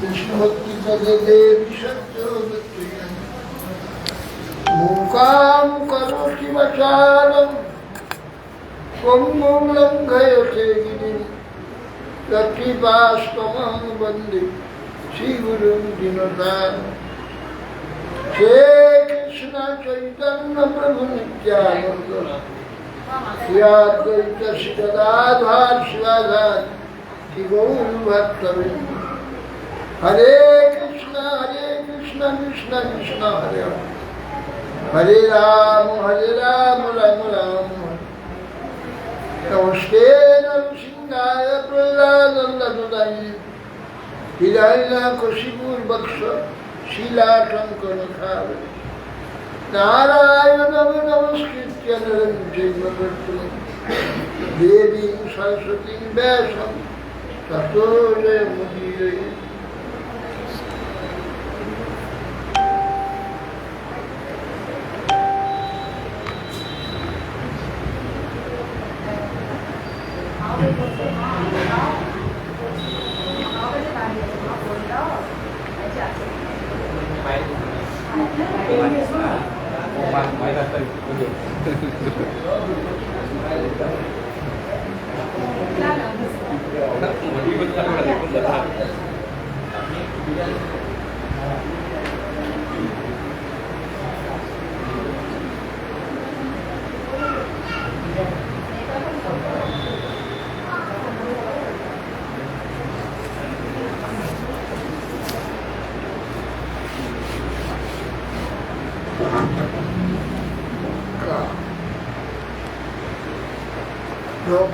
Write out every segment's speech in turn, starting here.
कृष्ण भक्ति पदे देवी सत्य मुकाम करोति वचालम पंगुम लंघयते गिरिं तत्कृपास्तमहं वन्दे श्रीगुरुं दीनदानं हे कृष्ण चैतन्य प्रभु नित्यानंद श्री अद्वैत श्री गदाधर शिवासादि गौर भक्तवृंद हरे कृष्ण कृष्ण कृष्ण हरे हरे राम राम राम नमस्ते नरसिंहाय प्रहलादंदनुदाय हिरण्यकशिपुर्वक्ष शीलाशंकरखाव नारायणं नमस्कृत्य नरं चैव नरोत्तमं देवीं सरस्वतीं व्यासं ततो जयमुदीरये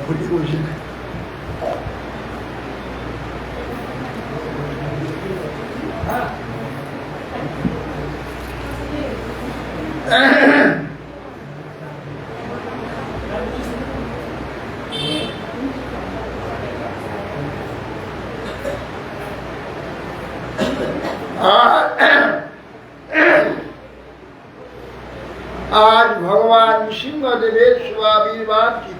भूली कोशिश आज भगवान सिंहदेव स्वाभिर्वाद की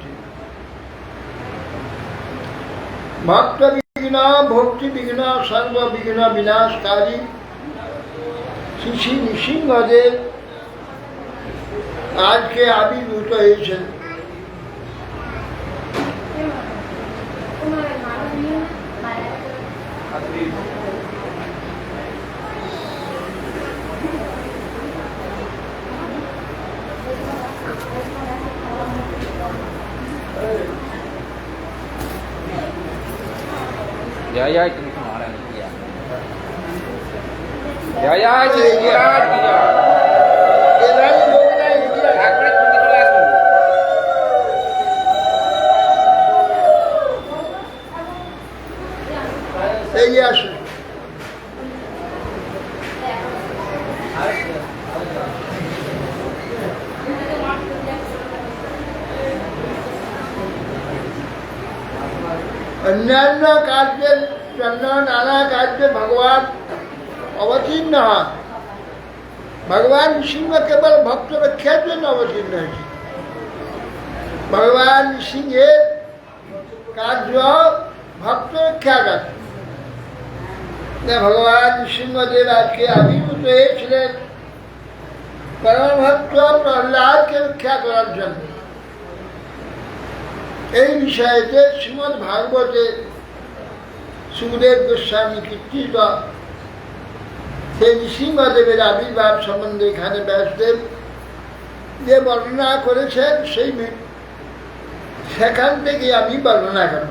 भक्त विघ्न भक्ति विघ्न सर्व विघ्न विनाशकारी श्री श्री नृसिंहदेव आज के आविर्भूत হয়েছেন। जय जय कृष्ण महाराज की जय जय श्री महाराज की अन्यान्य कार्य नाना कार्य भगवान अवतीर्ण है। भगवान सिंह केवल भक्त रक्षा जन अवतीर्ण है। भगवान सिंह कार्य भक्त रक्षा करते। भगवान सिंहदेव आज के आविर्भूत হয়েছিলেন परम भक्त प्रहलाद के रक्षा করার জন্য। এই বিষয়তে শ্রীমদ্ ভাগবতে সুখদেব গোস্বামী কীর্তিত সেই নৃসিংহদেবের আবির্ভাব সম্বন্ধে এখানে ব্যাসদেব যে বর্ণনা করেছেন সেখান থেকে আমি বর্ণনা করব।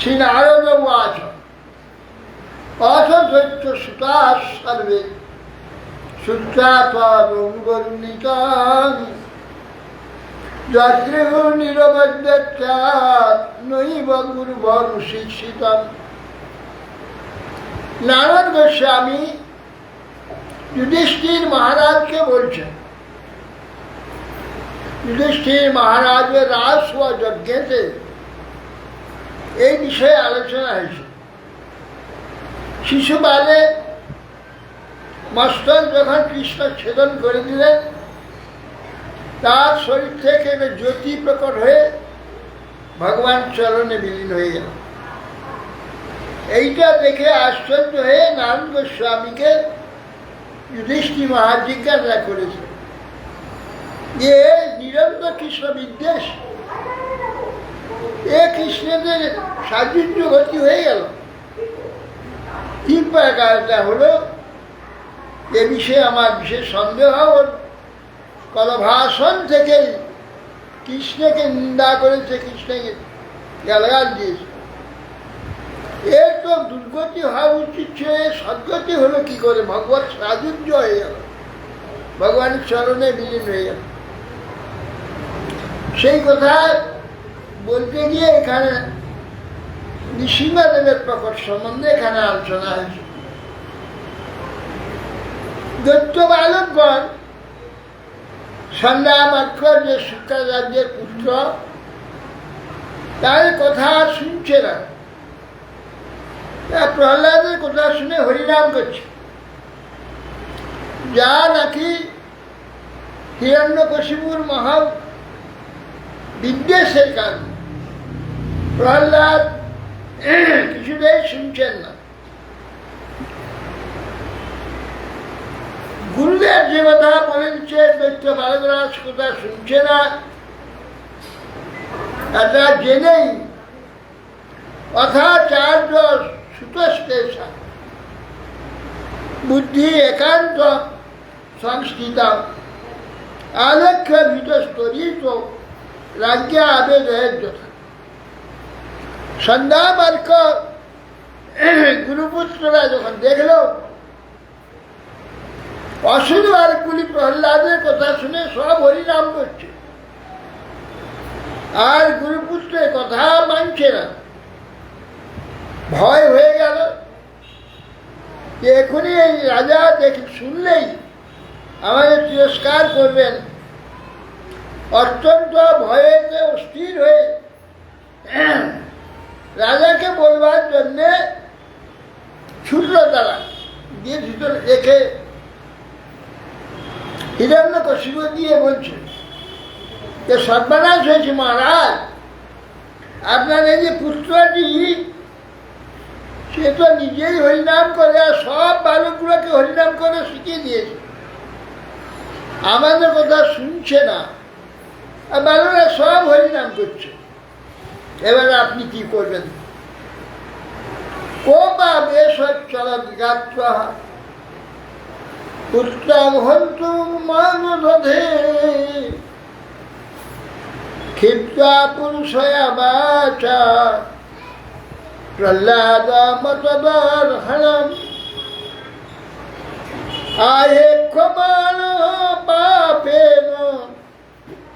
শ্রী নারদ উবাচ অথ দৈত্য সুতা সর্বে শ্রুত্বা তদনুগর্ণিতাং যত্রেহ নিরবদ্যাৎ নৈব গুরুবরুশিক্ষিতম। নারদ গোস্বামী যুধিষ্ঠির মহারাজকে বলছেন, যুধিষ্ঠির মহারাজের রাজসভা যজ্ঞেতে এই বিষয়ে আলোচনা হয়েছে। শিশুপালে মস্তক যখন কৃষ্ণ ছেদন করে দিলেন, তার শরীর থেকে একটা জ্যোতি প্রকট হয়ে ভগবান চরণে বিলীন হয়ে গেল। এইটা দেখে আশ্চর্য হয়ে নারদ গোস্বামীকে যুধিষ্ঠির মহারাজ জিজ্ঞাসা করেছে যে নিরন্তর কৃষ্ণ বিদ্বেষ, এ কৃষ্ণের সাযুজ্য গতি হয়ে গেল, কি প্রকারটা হলো? এ বিষয়ে আমার বিশেষ সন্দেহ। কলভাষণ থেকে কৃষ্ণকে নিন্দা করেছে, কৃষ্ণকে গালাগাল দিয়েছে। এর তো দুর্গতি হওয়া উচিত ছিল, সদ্গতি হলো কি করে? ভগবত সাযুজ্য হয়ে গেল, ভগবানের চরণে বিলীন হয়ে গেল। সেই কথা বলতে গিয়ে এখানে নৃসিংহদেবের প্রকট সম্বন্ধে এখানে আলোচনা হয়েছে। দৈত্য বালকগণ সন্ধ্যামাক্ষর যে শুক্রাচার্যের পুত্র, তার কথা শুনছে না, প্রহ্লাদের কথা শুনে হরিনাম করছে, যা নাকি হিরণ্যকশিপুর মহা বিদ্বেষের কারণ। প্রহ্লাদ কিছুতেই শুনছেন না। গুরুদেব যে কথা বলেছে, দৈত্য বালকরাজ কথা শুনছে না, এটা জেনেই অথাচার্য সুতস্তেষা বুদ্ধি একান্ত সংস্থিতা আলক্ষ্য ভীতস্তরিত রাজ্ঞা আবেদয়ের যথা। সন্ধ্যামার্ক গুরুপুত্ররা যখন দেখল অসুর বালকগুলি প্রহ্লাদের কথা শুনে সব হরিনাম করছে, আর গুরুপুত্রের কথা মানছে না, ভয় হয়ে গেল যে এখনই এই রাজা শুনলেই আমাদের তিরস্কার করবেন। অত্যন্ত ভয়েতে অস্থির হয়ে রাজাকে বলবার জন্যে ছুটল তারা, গিয়ে ভিতরে রেখে হিরণ্যকশিপু দিয়ে বলছে যে সর্বনাশ হয়েছে মহারাজ, আপনার এই যে পুত্রটি সে তো নিজেই হরিনাম করে আর সব বালকগুলোকে হরিনাম করে শিখিয়ে দিয়েছে, আমাদের কথা শুনছে না, আর বালকরা সব হরিনাম করছে। এবারে আপনি কি করবেন? কোপা বেশ চলৎগাত্রা পুত্রং হন্তু মানদধে ক্ষিপ্তা পুরুষয়া বাচা প্রহ্লাদ মতবর্হণম আয়ে ক্ষমান পাপেন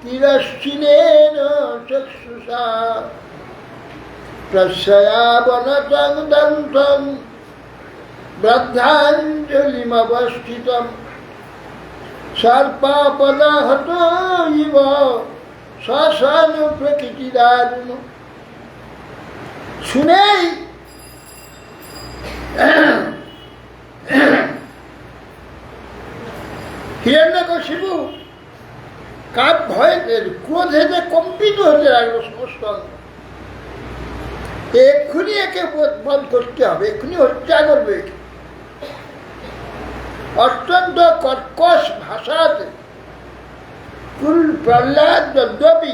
তিরশ্চিনেন চক্ষুষা প্রস্যাবনতং দন্তং বৃদ্ধাঞ্জলিমবস্থিতম সর্পাপদাহত ইব শ্মশান প্রকৃতি দারুণ। শুনেই হিরণ্যকশিপু ভয়ে ক্রোধেতে কম্পিত হতে লাগলো সমস্ত। এক্ষুনি একে বধ করতে হবে, এক্ষুনি হত্যা করবে একে। অত্যন্ত কর্কশ ভাষাতে কুল প্রহ্লাদ যদ্যপি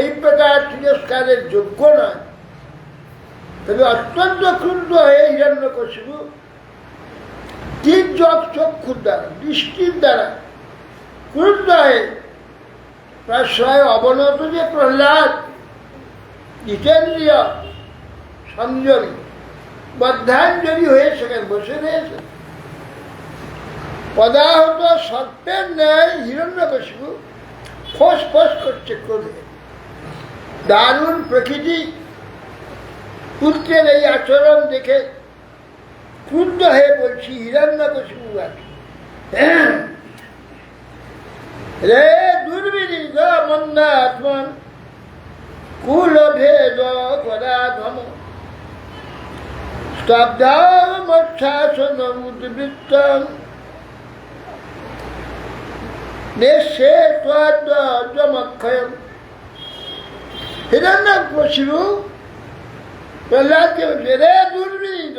এই প্রকার তিরস্কারের যোগ্য নয়, তবে অত্যন্ত ক্রুদ্ধ হয়ে হিরণ্যকশিপু তীর্যক চক্ষুর দ্বারা, দৃষ্টির দ্বারা ক্রুদ্ধ হয়ে প্রায় অবনত যে প্রহ্লাদ জিতেন্দ্রিয় সংযমী বদ্ধাঞ্জলি হয়ে সেখানে বসে রয়েছে, পদাহত সর্পের ন্যায় হিরণ্যকশিপু ফোঁস ফোঁস করছে ক্রোধে। দারুণ প্রকৃতি পুত্রের এই আচরণ দেখে ক্রুদ্ধ হয়ে বলছি হিরণ্যকশিপু রে দুর্বিনীত মন্দাত্মন কুল ভেদ পরাধম স্তব্ধামচ্ছাসন উদ্বৃত্তম নেশে ত্বদ্যমক্ষয়ম। হিরণ্যকশিপু প্রহ্লাদকে বলছে, রে দুর্বিনীত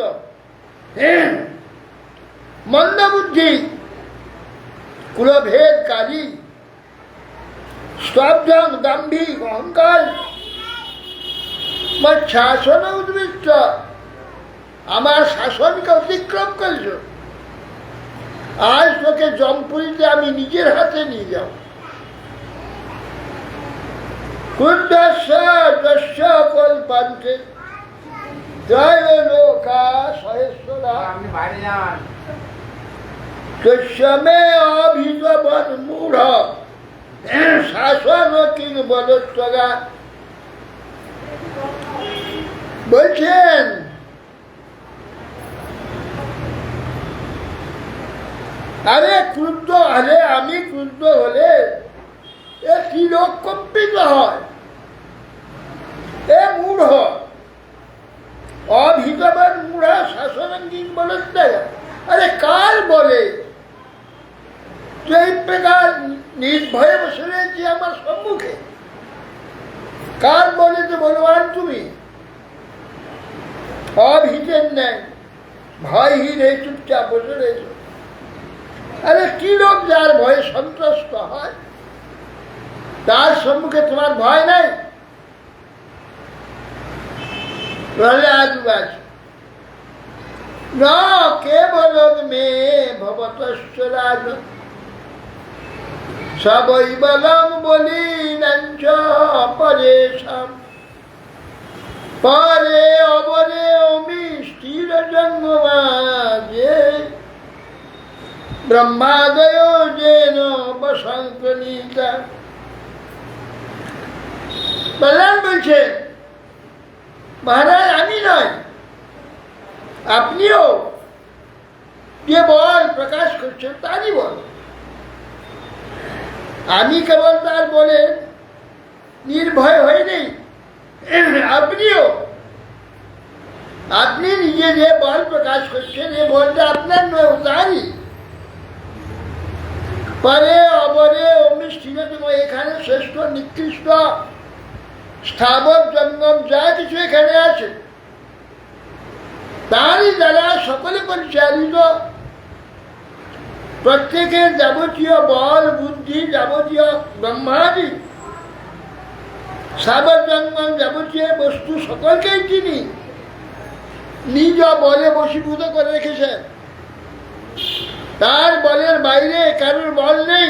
মন্দবুদ্ধি কুলভেদকারী স্তব্ধ দাম্ভিক অহংকার শাসন উদ্বৃত্ত, আমার শাসনকে অতিক্রম করেছ, আজ তোকে জমপুরিতে আমি নিজের হাতে নিয়ে যাব। কল্পান্তে জয় লোকা সহেশ্বরা তস্যমে অভিজবন মূঢ় শাসন কিং বলত্বগা। বলছেন আরে ক্রুদ্ধ, আরে আমি ক্রুদ্ধ হলে এ কি লোক কম্পিত হয়, এ মূঢ় অভিজবন মূঢ় শাসন কিং বলত্বগা। আরে কার বলে যে এই প্রকার নির্ভয়ে বসে রয়েছি আমার সম্মুখে? কার বলে যে বলবান তুমি? অভীতের ন্যায় ভয়হীন এই চুপচাপ বসে রয়েছ। আরে কি লোক যার ভয়ে সন্ত্রস্ত হয়, তার সম্মুখে তোমার ভয় নাই? প্রহ্লাদ না কেবল মে ভবতশ্চ রাজন সবই বলং বলি নঞ্চ পরেশাম পরে অবরে অমি স্থির জঙ্গমাজে ব্রহ্মাদয় যেন বসঙ্কনীতা। বললাম বলছে, মহারাজ আমি নয়, আপনিও যে বল প্রকাশ করছেন তারই বল। আমি কেবল তার বলে নির্ভয় হয়ে নেই, আপনিও, আপনি নিজে যে বল প্রকাশ করছেন এ বলটা আপনার নয়, তারই। পরে অবরে অমিষ্ঠিত, এখানে শ্রেষ্ঠ নিকৃষ্ট স্থাবর জঙ্গম যা কিছু এখানে আছে তারই দ্বারা সকলে পরিচালিত। প্রত্যেকের যাবতীয় বল বুদ্ধি, যাবতীয় ব্রহ্মাদি স্থাবর জঙ্গম যাবতীয় বস্তু সকলকেই তিনি নিজ বলে বশীভূত করে রেখেছেন। তার বলের বাইরে কারোর বল নেই।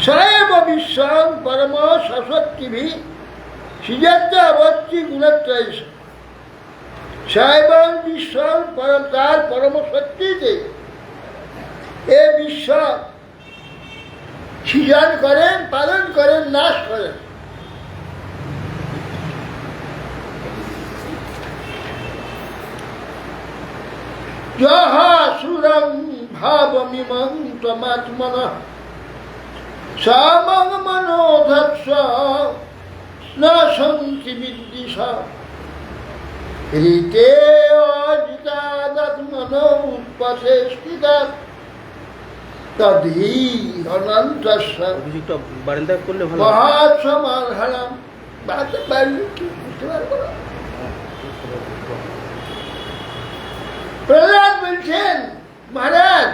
স্বয়ং বিশ্বং পরম সশক্তিভি সিজান্ত অবস্থি গুণত্রয় স্বয়ং বিশ্বং পরম, তার পরম শক্তিতে এ বিশ্ব সৃজন করেন, পালন করেন, নাশ করেন। সুরং ভাবমিমং তমাত্মনঃ সমং মনোধৎস না সন্তি বিদ্বিষা ঋতে অজিতাদাত্মন উৎপথে স্থিতাৎ তদ্হি অনন্তস্য মহাসমাধানম বাড়াতে পারলে কি বুঝতে পারবো না। প্রহ্লাদ বলছেন, মহারাজ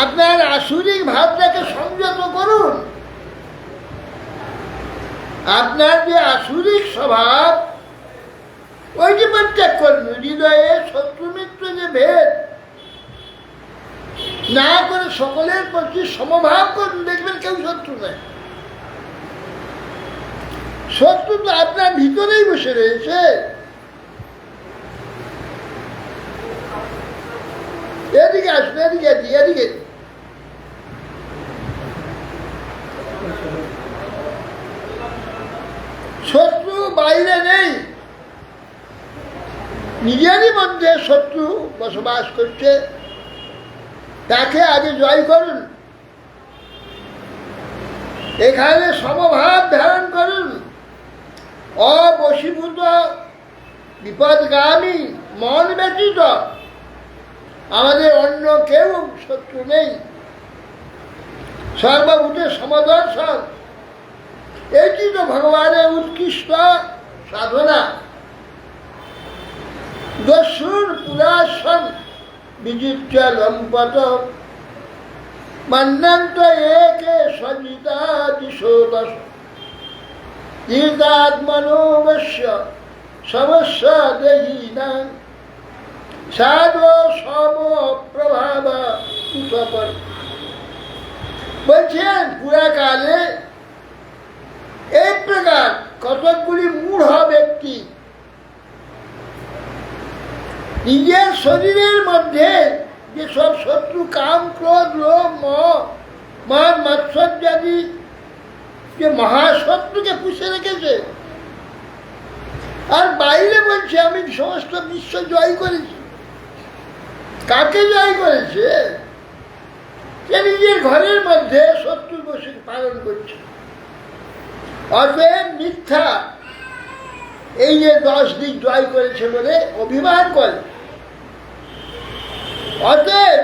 আপনার আসুরিক ভাবটাকে সংযত করুন। আপনার যে আসুরিক স্বভাব ওইটি পরিত্যাগ করুন। হৃদয়ে শত্রু মিত্র যে ভেদ না করে সকলের প্রতি সমভাব করুন, দেখবেন কেউ শত্রু নেই। শত্রু তো আপনার ভিতরেই বসে রয়েছে। এদিকে আসুন, এদিকে এদিকে। শত্রু বাইরে নেই, নিজেরই মধ্যে শত্রু বসবাস করছে, তাকে আগে জয় করুন। এখানে সমভাব ধারণ করুন। অবশীভূত বিপদগামী মন ব্যতীত আমাদের অন্য কেউ শত্রু নেই। সর্বভূতে সমদর্শন, এটি তো ভগবানের উৎকৃষ্ট সাধনা। দস্যুর পুরাসন বিজিত্য লম্পত মন্যন্ত একে সজিতা দিশো দশ তীর্থাত্মনোবশ্য সমস্যা দেহি না সাধু সম প্রভাব উৎপর। বলছেন পুরাকালে এই প্রকার কতকগুলি মূঢ় ব্যক্তি নিজের শরীরের মধ্যে যে সব শত্রু কাম ক্রোধ লোভ মোহ মান মাৎসর্যাদি যে মহাশত্রুকে পুষে রেখেছে, আর বাইরে বলছে আমি সমস্ত বিশ্ব জয় করেছি। কাকে জয় করেছে? সে নিজের ঘরের মধ্যে শত্রু বসে পালন করছে। অতএব মিথ্যা এই যে 10 দিক জয় করেছে বলে অভিমান করে। অতএব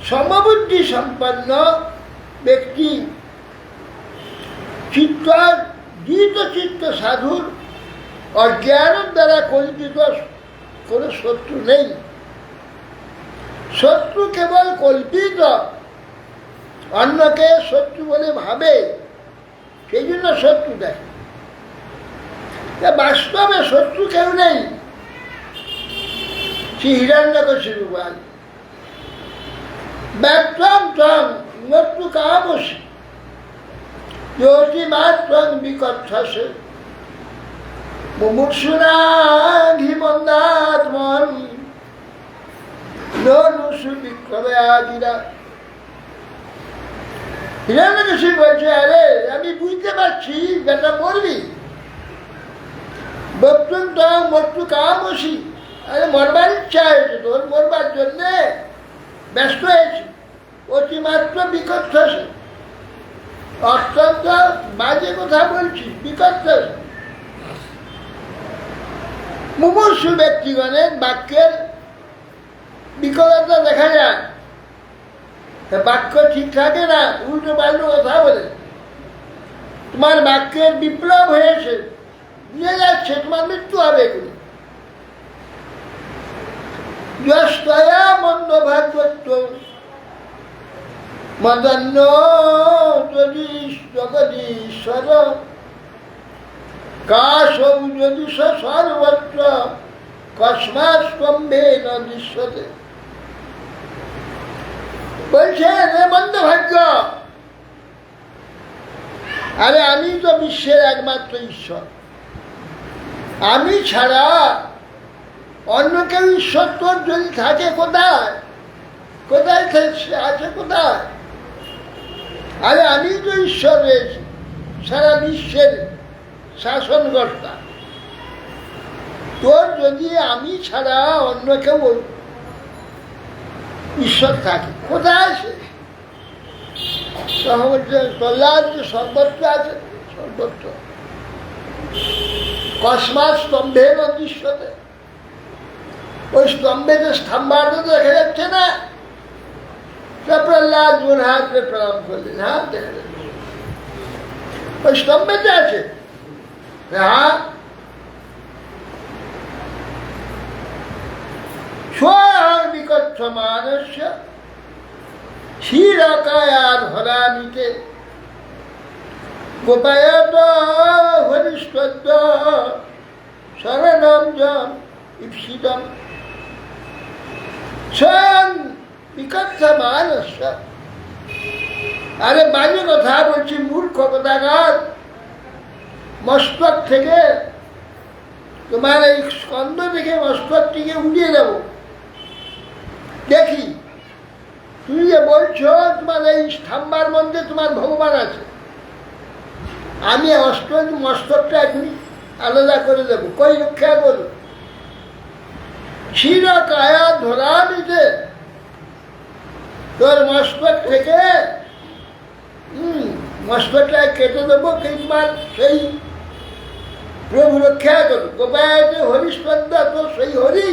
সমবুদ্ধি সম্পন্ন ব্যক্তি চিত্ত সাধুর অজ্ঞানের দ্বারা কল্পিত কোনো শত্রু নেই। শত্রু কেবল কল্পিত, অন্যকে শত্রু বলে ভাবে, সেই জন্য শত্রু দেয়। বাস্তবে শত্রু কেউ নেই। শ্রী হিরণ্যকশিপু বলেন, ব্যক্তং ত্বং মৃত্যু কামসি জ্যোতি মাত্রং বিকথ্যসে মুমূর্ষুনা ঘিমন্দাত্মন ননুষু বিক্রমে আগিরা। হিরণ্যকশিপু বলছে, আরে আমি বুঝতে পারছি বেটা মরবি। বক্তুং ত্বং মৃত্যু কামসি, আরে মরবার ইচ্ছা হয়েছে তোর, মরবার জন্যে ব্যস্ত হয়েছি। অতিমাত্র বিকথ্যসে, অত্যন্ত বাজে কথা বলছি, বিকথ্যসে। মুমূর্ষু ব্যক্তিগণের বাক্যের বিকলতা দেখা যায়, বাক্য ঠিক থাকে না, উল্টো পাল্টো কথা বলে। তোমার বাক্যের বিপ্লব হয়েছে, নিয়ে যাচ্ছে, তোমার মৃত্যু হবে এগুলি। যস্তয়া মন্দ ভাগবত মদন্য যদি জগদীশ্বর কাশৌ যদি সর্বত্র কস্মাৎ স্তম্ভে ন দৃশ্যতে। বলছেন রে মন্দ ভাগ্য, আরে আমি তো বিশ্বের একমাত্র ঈশ্বর, আমি ছাড়া অন্য কেউ ঈশ্বর তোর যদি থাকে কোথায়? কোথায় আছে? কোথায়? আরে আমি তো ঈশ্বর রয়েছি, সারা বিশ্বের শাসনকর্তা। তোর যদি আমি ছাড়া অন্য কেউ ঈশ্বর থাকে, কোথায় আছে? তখন বলছে প্রহ্লাদ যে সর্বত্র আছে, সর্বত্র কস্মাৎ স্তম্ভে ন দৃশ্যতে। ওই স্তম্ভে যে স্তম্ভার্থ দেখা যাচ্ছে না, প্রহ্লাদ জোর হাত প্রণাম করলেন, হাত দেখা যাচ্ছে। ওই স্তম্ভেতে আছে। হ্যাঁ, স্বয়ং বিকচ্ছমানস্য ক্ষীরকায়া ধরানিতে গোপায়ত হরিষ্পদ্য শরণম জন ঈপ্সিতম। স্বয়ং বিকচ্ছমানস্য, আরে বাজে কথা বলছি, মূর্খ কথাকার। মস্তক থেকে তোমার এই স্কন্ধ থেকে মস্তকটিকে উড়িয়ে দেব। দেখি তুমি যে বলছো তোমার এই স্তম্ভার মধ্যে তোমার ভগবান আছে, আমি মস্তকটা এখন আলাদা করে দেবো। কই রক্ষা করো? ক্ষীর কায়া ধরা নিতে তোর মস্তক থেকে মস্তকটা কেটে দেবো, কিংবা সেই প্রভু রক্ষা করো। গোপায় হরিস্পন্দা তো সেই হরি,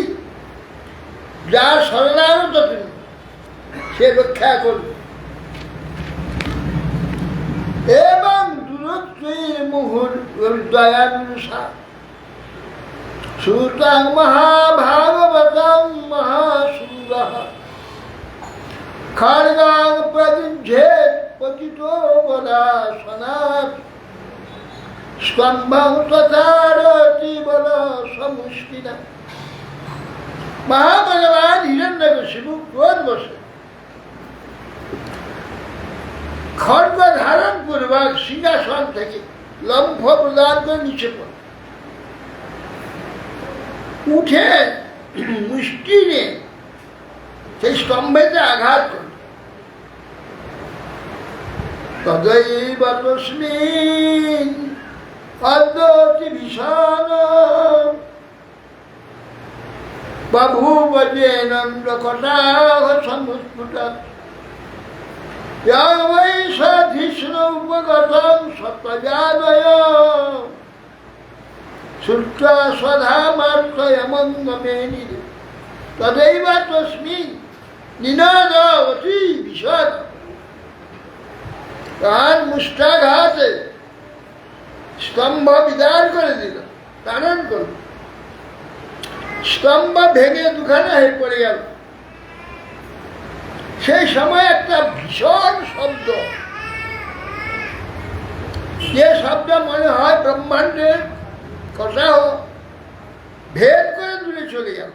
যার শরণাগত তুমি, সে রক্ষা করবে। এবং দূরত্বের মুহুর দয়ানুষা শ্রুতাং মহাভাগবতং মহাসুরঃ খড়গাং প্রযুজ্যেৎ পতিতো বলাসনাৎ স্তম্ভং তথারতি বল সমুষ্টিনা। মহাভগবান হিরণ্যকশিপু ক্রোধ বসে খড়গ ধারণ পূর্বক সিংহাসন থেকে লম্ফ প্রদান করে নিচে পড়ে, উঠে মুষ্টি নিয়ে সেই স্তম্ভেতে আঘাত করে। তদৈব তস্মিন অদ্যতি ভীষণ বভূব যেনন্দ কটাহ সমুস্ফুটৎ বৈ সধিষ্ণ উপগতং সত্যজাদয় শ্রুত্বা স্বধামার্থয়মঙ্গমেনি তদৈব তস্মিন নিনাদ অতি বিশদ। তার মুষ্টাঘাতে স্তম্ভ বিদার করে দিল, তাড়ন করল। স্তম্ভ ভেঙে দুখানা হয়ে পড়ে গেল। সেই সময় একটা ভীষণ শব্দ, যে শব্দ মনে হয় ব্রহ্মাণ্ডের কথা ভেদ করে দূরে চলে গেল,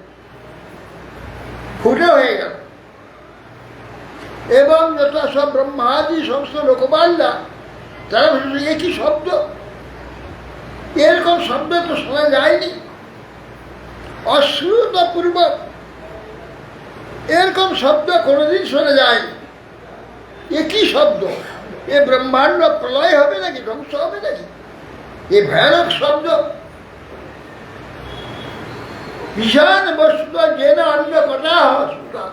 ফুটে হয়ে গেল। এবং যত সব ব্রহ্মাদি সমস্ত লোকপালরা তারা বলছে, একই শব্দ, এরকম শব্দ তো শোনা যায়নি, অশ্রুতপূর্বক এরকম শব্দ কোনোদিন শোনা যায়নি। একই শব্দ, এ ব্রহ্মাণ্ড প্রলয় হবে নাকি, ধ্বংস হবে নাকি? এ ভয়ানক শব্দ। ভীষণ বস্তু যেন অন্য কথা হতা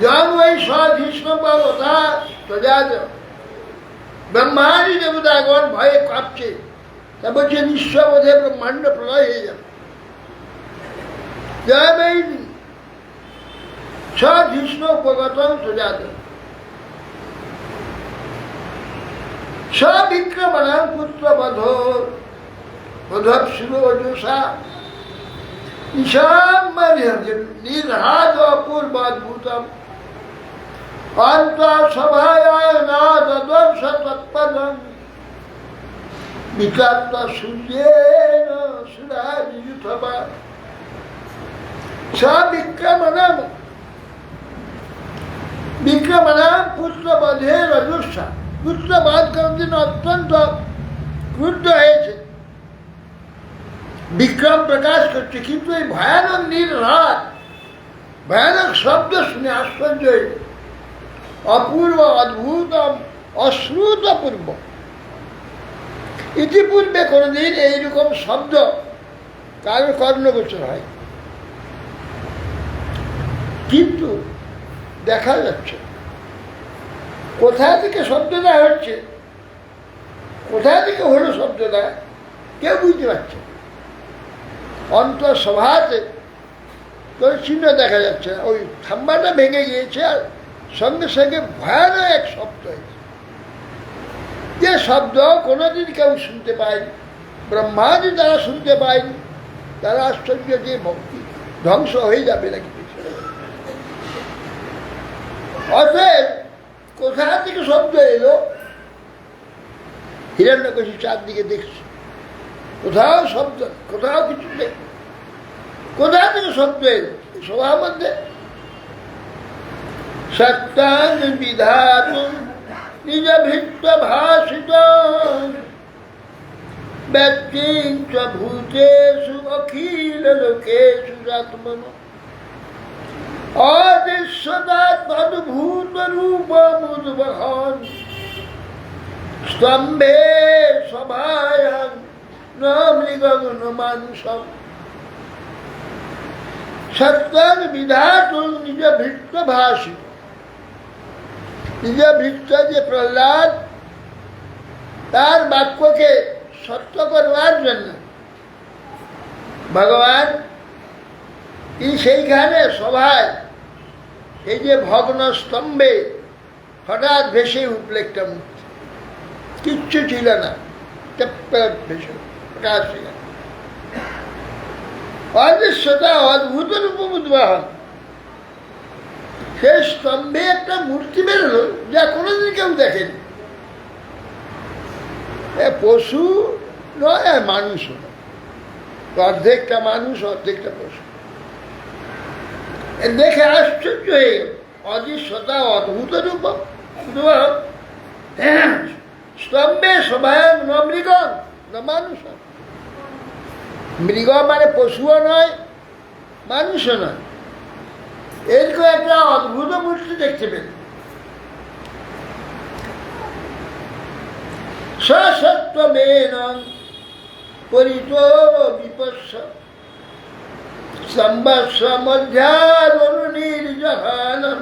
জন ওই সধিষ্ণ পাবতা প্রজাত। ব্রহ্মাণ্ডি দেবতাগণ ভয়ে কাঁপছে, তা বলছে নিঃস্ববোধে ব্রহ্মাণ্ড প্রলয় হয়ে যাবে। জয় সধিষ্ণ উপগতং প্রজাত সবিক্রমণাং পুত্র বধোর বধৎসুরোজসা ঈশাম নির্হাদ অপূর্বাদ্ভুতম অন্তঃসভায় নাদদর্শ তৎপদম বিকাত্ত সূর্যেন সুরাজিযুথবা। সবিক্রমণাং বিক্রমণাং পুত্রবধে রজস্যা, পুত্রবাদ করার জন্য অত্যন্ত ক্রুদ্ধ হয়েছে, বিক্রম প্রকাশ করছে। কিন্তু এই ভয়ানক নির্ঘাত ভয়ানক শব্দ শুনে আশ্চর্য হয়েছে। অপূর্ব অদ্ভুত অশ্রুতপূর্ব, ইতিপূর্বে কোনোদিন এইরকম শব্দ কারোর কর্ণগোচর হয়, কিন্তু দেখা যাচ্ছে কোথা থেকে শব্দটা হচ্ছে, কোথা থেকে হলো শব্দটা, কেউ বুঝতে পারছে। অন্তঃসভাতে কোনো চিহ্ন দেখা যাচ্ছে না, ওই খাম্বাটা ভেঙে গিয়েছে, আর সঙ্গে সঙ্গে ভয়ানক এক শব্দ হয়েছে। যে শব্দ কোনোদিন কেউ শুনতে পায়নি, ব্রহ্মাদি তারা শুনতে পায়নি। তারা আশ্চর্য যে ভক্তি ধ্বংস হয়ে যাবে নাকি পিছনে। অতএব কোথা থেকে শব্দ এলো? হিরণ্যকশিপু চারদিকে দেখছে, কোথাও শব্দ, কোথাও কিছু নেই। কোথা থেকে শব্দ এলো? সবার মধ্যে সত্যাং বিধাতুম নিজ ভৃত্য ভাষিত ব্যক্তিং চ ভূতেষু অখিল লোকেষু আত্মনো অদৃশ্যতা তদ্ভূত রূপমুদ্বহন স্তম্ভে সভায়াং ন মৃগং ন মানুষম। সত্যাং বিধাতুম নিজ ভৃত্য ভাষিত। নিজ ভৃত্য যে প্রহ্লাদ, তার বাক্যকে সত্য করবার জন্য ভগবান তিনি সেইখানে সভায় এই যে ভগ্ন স্তম্ভে হঠাৎ ভেসে উঠল একটা মূর্তি। কিচ্ছু ছিল না, ভেসে প্রকাশ ছিল। অদৃশ্যতা অদ্ভুত রূপমুদ্বহন। সেই স্তম্ভে একটা মূর্তি বেরোলো যা কোনোদিন কেউ দেখেনি। পশু নয় আর মানুষও নয়, অর্ধেকটা মানুষ অর্ধেকটা পশু। দেখে আশ্চর্য হয়ে গেল। অদৃশ্যতা অদ্ভুত রূপ স্তম্ভে সভায়ং ন মৃগং ন মানুষ। মৃগ মানে পশুও নয়, মানুষও নয়, এরকম একটা অদ্ভুত মূর্তি দেখতে পেল। সসত্ত্বমেন পরিতো বিপস্য সম্বৎস মধ্যাদরুনির্জহানম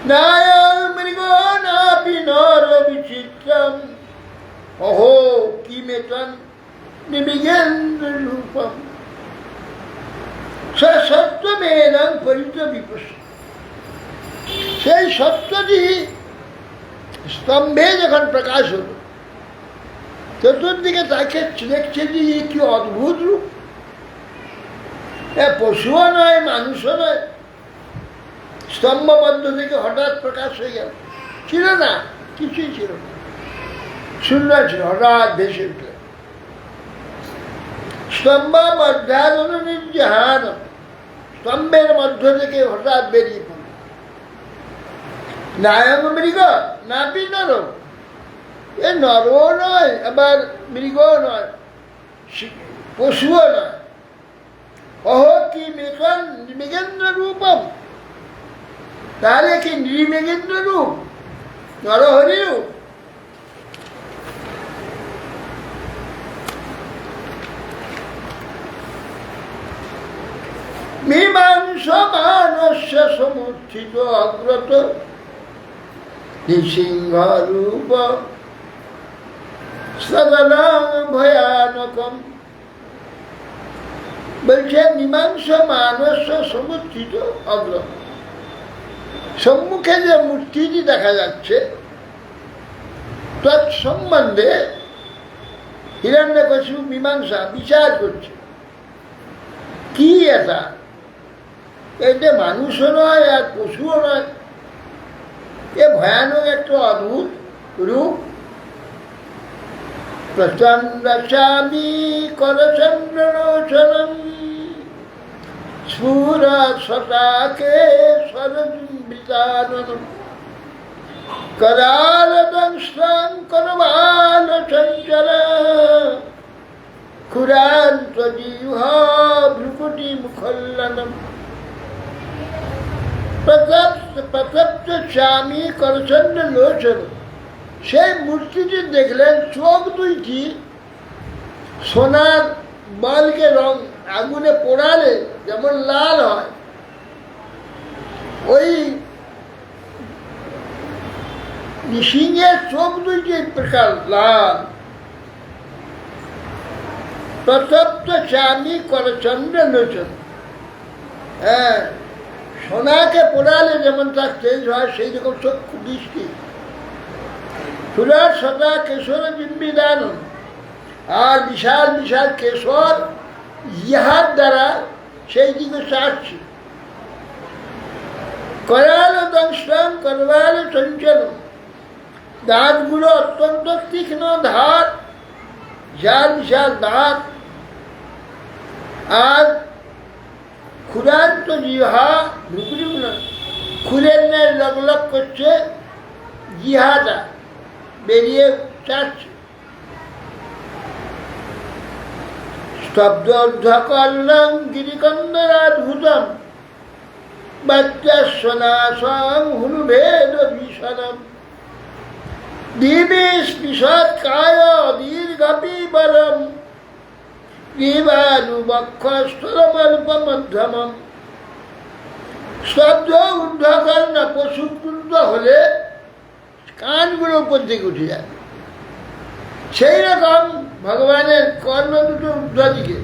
নায়ং মৃগো নাপি নর বিচিত্রম অহো কিমেতন নিবিগেন্দ্র রূপম। সত্ত্বমেন পরিত বিপস্য। সেই সত্যটি স্তম্ভে যখন প্রকাশ হল, চতুর্দিকে তাকে দেখছে যে কি অদ্ভুত রূপ। পশুও নয়, মানুষও নয়, স্তম্ভ মধ্য থেকে হঠাৎ প্রকাশ হয়ে গেল। ছিল না, কিছুই ছিল না, শূন্য ছিল, হঠাৎ ভেসে উঠল। স্তম্ভ মধ্যাদন নির্জাহান, স্তম্ভের মধ্য থেকে হঠাৎ বেরিয়ে পড়ল। নায়ং মৃগ নাপি নর, এ নরও নয় আবার মৃগও নয়, পশুও নয়। অহ কি মেঘন নির্মেঘেন্দ্র রূপম, তাহলে কি নির্মেঘেন্দ্র রূপ, নরহরি রূপ। মীমাংস মানস্য সমুত্থিত অগ্রত নৃসিংহ রূপ সদলং ভয়ানকম। বলছে মীমাংস মানস্য সমুত্থিত অগ্র, সম্মুখে যে মূর্তিটি দেখা যাচ্ছে তৎ সম্বন্ধে হিরণ্যকশিপু মীমাংসা বিচার করছে। কি এটা? এটা মানুষও নয় আর পশুও নয়, এ ভয়ানক একটা অদ্ভুত রূপ। প্রচণ্ডামি করচন্দ্রলোচনম স্ফুরা সতাকে সরজৃতাননম করালদংস্তাং করবাল চঞ্চল ক্ষুরান্ত জিহ্বা ভ্রুকুটি মুখল্লনম। প্রতপ্ত স্বামী করচন্দ্র লোচন, সেই মূর্তিটি দেখলেন চোখ দুইটি সোনার বলকে রং আগুনে পোড়ালে যেমন লাল হয়, ওই নৃসিংহের চোখ দুইটি প্রকার লাল। প্রতপ্ত স্বামী করচন্দ্র লোচন, হ্যাঁ, সোনাকে পোড়ালে যেমন তার তেজ হয় সেই রকম চক্ষু দৃষ্টি। ফুলার সদা কেশর বিম্বিদান, আর বিশাল বিশাল কেশর ইহার দ্বারা সেই দিকে চাচ্ছে। করাল দংশন করবার চঞ্চল, দাঁতগুলো অত্যন্ত তীক্ষ্ণ ধার, বিশাল বিশাল দাঁত, আর ক্ষুধার্ত জিহা ঢুকুক না, খুলের ন্যায় লগলগ করছে, জিহাটা বেরিয়ে চাচ্ছে। স্তব্ধ ঊর্ধ্বকর্ণং গিরিকন্দরাদ্ভুতম, বাচ্যাসনাসং হুলুভেদ ভীষণম, দিবি স্পৃশৎকায় দীর্ঘপিবরম, গ্রীবানুবক্ষস্থলমল্পমধ্যমম। স্তব্ধ ঊর্ধ্বকর্ণ, পশু ক্রুদ্ধ হলে কানগুলো উপর দিকে উঠে যায়, সেই রকম ভগবানের কর্ণ দুটো ঊর্ধ্ব দিকে।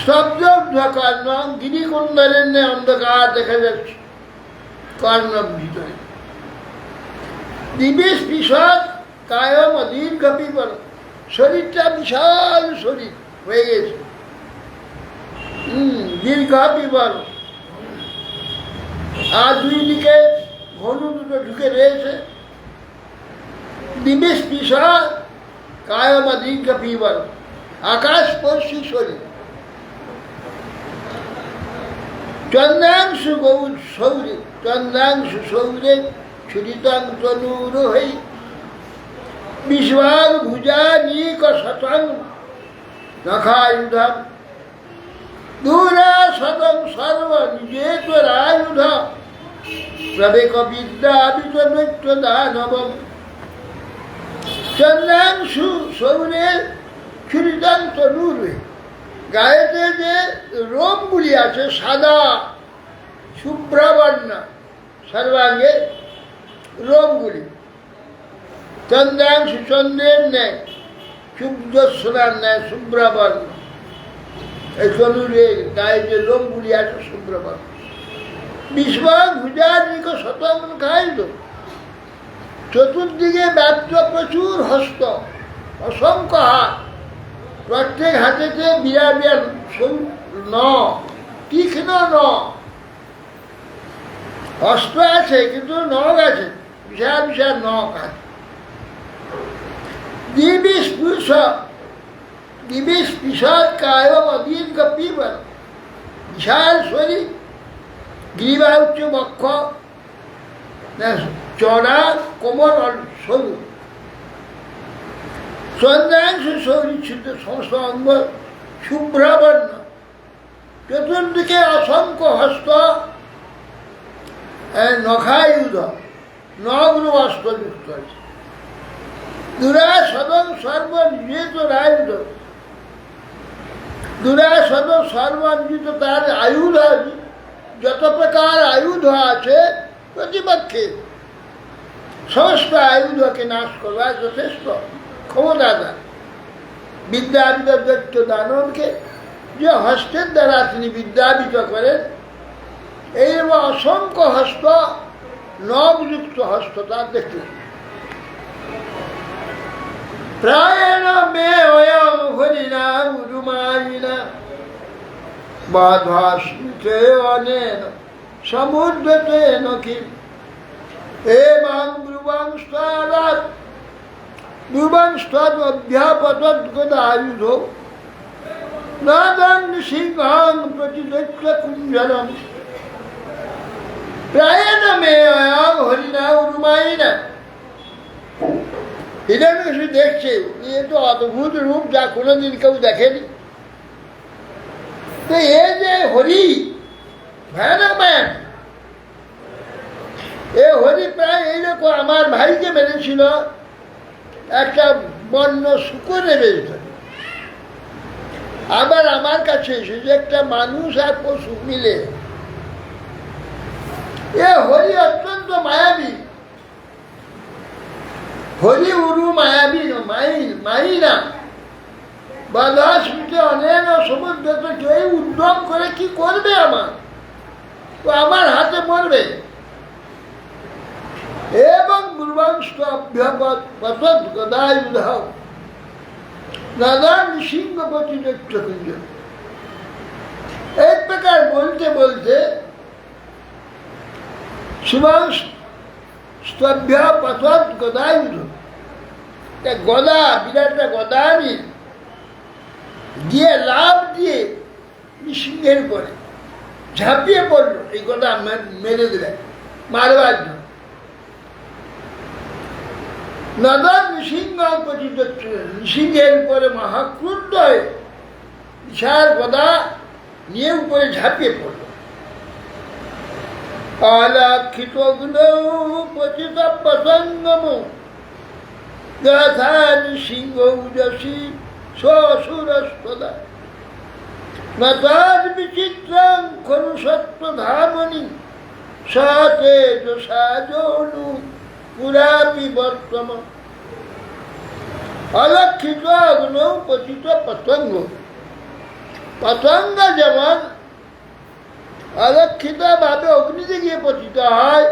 স্তব্ধ ঊর্ধ্বকর্ণ, গিরিকুণ্ডলের অন্ধকার দেখা যাচ্ছে কর্ণ ভিতরে। দিবি স্পৃশৎ কায়ম দীর্ঘ পিপর, শরীরটা বিশাল শরীর হয়ে গেছে, দীর্ঘ পিপর, আর দুই দিকে ঘনু দুটো ঢুকে রয়েছে। দিবি স্পৃশৎ কায়ম দীর্ঘ পিপর, আকাশস্পর্শী শরীর। চন্দ্রাংশু গৌর সৌরে, চন্দ্রাংশু সৌরে ছুরিতাং তনুর হই, বিশ্বর ভুজা নিক শতং নখায়ুধম, দূরা সদং সর্ব নিজেতরায়ুধ, প্রবেক বিদ্যা বিজনৈত্য দানবম। চন্দ্রাংশু সৌরে ছুরিতাং তনুর হই, গায়েতে যে রোমগুলি আছে সাদা শুভ্রবর্ণ, সর্বাঙ্গে রোমগুলি, চন্দ্রাংশু চন্দ্রের ন্যায়, সূর্যস্বরার ন্যায় শুভ্রবর্ণ। এই তনুরের গায়ে যে রোমগুলি আছে শুভ্রবর্ণ। বিশ্ব ভুজাদিক শতং খাইল, চতুর্দিকে ব্যাপ্ত প্রচুর হস্ত, অসংখ্য হাত, প্রত্যেক হাতেতে বিরাট বিরাট তীক্ষ্ণ হস্ত আছে, কিন্তু নখ আছে, বিশাল বিশাল নখ আছে। দিবি স্পৃশৎ কায়ম অদীর্ঘ পিবর, বিশাল শরীর, গ্রীবা উচ্চ বক্ষ, চড়া কোমল সরু, চন্দ্রাংশু শরীর সমস্ত অঙ্গ শুভ্রবর্ণ, চতুর্দিকে অসংখ্য হস্ত, নখায়ুধ, নগ্ন অস্ত্রযুক্ত আছে। দুরাসদং সর্বনিজিত আয়ুধ, দুরাসদ সর্বনিজিত, তার আয়ুধ আছে, যত প্রকার আয়ুধ আছে প্রতিপক্ষে সমস্ত আয়ুধকে নাশ করবার যথেষ্ট ক্ষমতা দেন। বিদ্যাবিত দৈত্য দানবকে যে হস্তের দ্বারা তিনি বিদ্যাবিত করেন, এইরকম অসংখ্য হস্ত, নখযুক্ত হস্ত তার দেখলেন। প্রায়ণ মে অয়ং হরিণা উরুমায়িনা, বাধাস্মিতে অনেন সমুদ্রতেন কিম, এবং ব্রুবংস্তাদাৎ ব্রুবংস্তাদ অভ্যাপতদ্গদায়ুধ, নাদন সিংহং প্রতিদৈত্য কুঞ্জরম। প্রায়ণ মে অয়ং হরিণা উরুমায়িনা, হিরণ্যকশিপু দেখছে এ তো অদ্ভুত রূপ, যা কোনোদিন কেউ দেখেনি। তো এ যে হরি, ভয়ানক ম্যান, এ হরি প্রায় এইরকম আমার ভাইকে মেরেছিল, একটা বন্য শুকুরে মেরেছিল, আবার আমার কাছে এসেছে একটা মানুষ আর পশু মিলে। এ হরি অত্যন্ত মায়াবী, হরি উরু মায়াবী মাইনা, বাধাস্মিতে অনেক সমুদ্র, তো কেউ উদ্যম করে কি করবে আমার, তো আমার হাতে মরবে। এবং কুর্বাংস্তাভ্যপতৎ গদায়ুধঃ নানা নৃসিংহপতি দক্ষকুঞ্জ। এক প্রকার বলতে বলতে শুভাংস্তাভ্যপতৎ গদায়ুধ, গদা, বিরাট গদা নিয়ে গিয়ে লাভ দিয়ে নৃসিংহের উপরে ঝাঁপিয়ে পড়ল, এই গদা মেরে দেবে, মারবার জন্য। নদন নৃসিংহ পতিত, নৃসিংহের উপরে মহাক্রুদ্ধ হয়ে বিশাল গদা নিয়ে উপরে ঝাঁপিয়ে পড়ল। অলক্ষিত পতিত প্রসঙ্গম গাথা নৃসিংহ উজসী শ্বশুরস্তদা নতাদ বিচিত্রং খলু সত্ত্বধামনি সতেজ সাজনু পুরাপি বর্তম। অলক্ষিত অগ্ন পতিত পতঙ্গ, পতঙ্গ যেমন অলক্ষিত ভাবে অগ্নিতে গিয়ে পতিত হয়,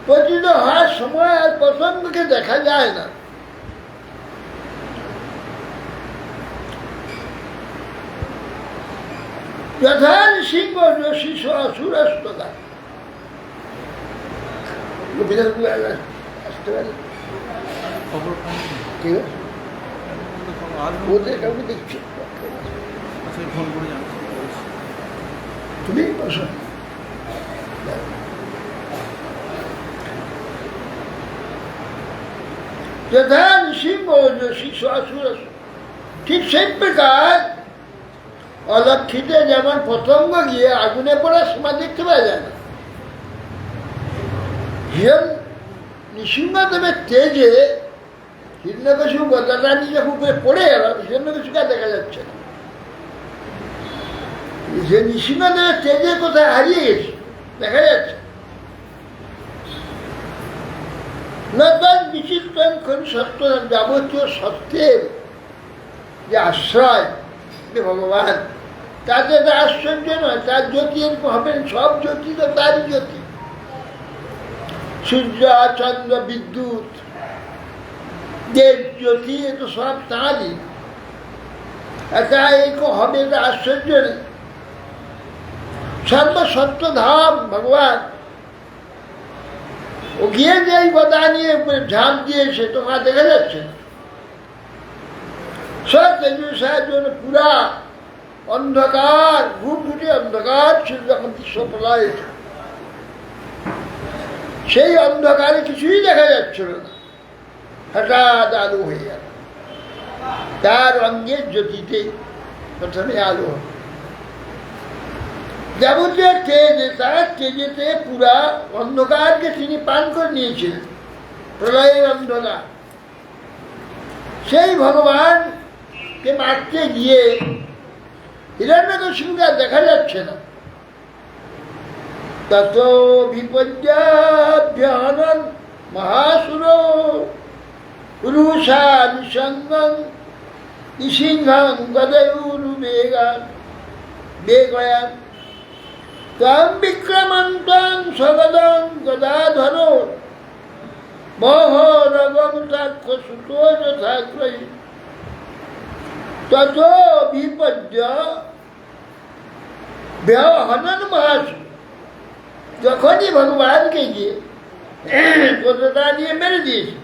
পতিত হওয়ার সময় আর পতঙ্গকে দেখা যায় না। যথা নৃসিংহ যোশী অসুরস্তদা। আসতে পারে ঠিক আছে, ওদের কাউকে দেখছি তুমি বসো। যথা নৃসিংহ যোশী অসুরস্ত, ঠিক সেই প্রকার অলক্ষিতে যেমন পতঙ্গ গিয়ে আগুনে পড়ার সময় দেখতে পাওয়া যায় না, হিরণ নৃসিংহদেবের তেজে হিরণ্যকশিপু গদাটা নিয়ে উপরে পড়ে গেল, হিরণ্যকশিপুকে দেখা যাচ্ছে না। যে নৃসিংহদেবের তেজে কোথায় হারিয়ে গেছে দেখা যাচ্ছে না। তার বিচিত্র সত্য, যাবতীয় সত্যের যে আশ্রয় ভগবান, তাতে তো আশ্চর্য নয়, তার জ্যোতি এরকম হবেন, সব জ্যোতি তো তারই জ্যোতি। সূর্য, চন্দ্র, বিদ্যুৎ, দেব জ্যোতি, এ তো সব তাঁরই। তা এরকম হবে, এটা আশ্চর্য নেই। সর্বসত্য ধাম ভগবান, ও গিয়ে যে এই গদা নিয়ে ঝাঁপ দিয়েছে তোমার দেখা যাচ্ছে না। জন্য পুরা অন্ধকার, ঘুটঘুটে অন্ধকার ছিল যখন বিশ্ব প্রলয়, সেই অন্ধকারে কিছুই দেখা যাচ্ছিল না, হঠাৎ আলো হয়ে গেল। তার অঙ্গের জ্যোতিতে প্রথমে আলো, যাবতীয় তেজ, তার তেজেতে পুরা অন্ধকারকে তিনি পান করে নিয়েছিলেন, প্রলয়ের অন্ধকার। সেই ভগবানকে মারতে গিয়ে হিরণ্যকশিপুকে দেখা যাচ্ছে না। তত বিপর্যাভ্যহনন মহাসুর পুরুষা নিসঙ্গং নৃসিংহং গদয়ুরু বেগয়ান তং বিক্রমন্তং সগদং গদাধর মোহরগং সাক্ষসুতো যথাগ্রহী। তত বিপর্য ব্যহনন মহাসুর, যখনই ভগবানকে গিয়ে গদা নিয়ে মেরে দিয়েছে,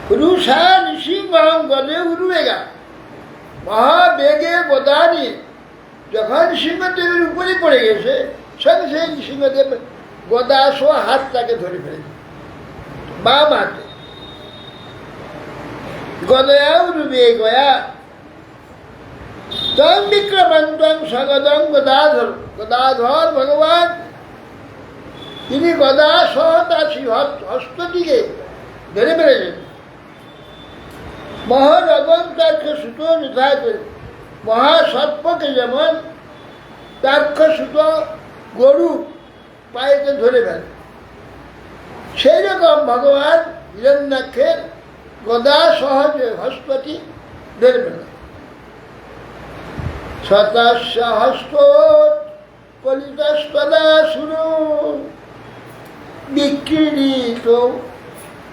পুরুষা নৃসিংহং গদে উরুবেগা, মহাবেগে গদা নিয়ে যখন নৃসিংহদেবের উপরে পড়ে গেছে, সঙ্গে সঙ্গে নৃসিংহদেব গদা সহ হাতটাকে ধরে ফেলেছে, বাম হাতে। গদয়া উরুবে গয়া তং বিক্রমন্তং সগদং গদাধর, গদাধর ভগবান তিনি গদা সহ তার হস্তটিকে ধরে ফেলেছেন। মহারগম তার্ক্ষ সুতো যথায় করে, মহাসর্পকে যেমন তার্ক্ষ সুতো গরু পায়েতে ধরে ফেলে, সেই রকম ভগবান হিরণ্যাক্ষের গদা সহজে হস্তটি ধরে ফেলে। শতস্য হস্ত কলিতস্তদা সুর বিক্রীড়িত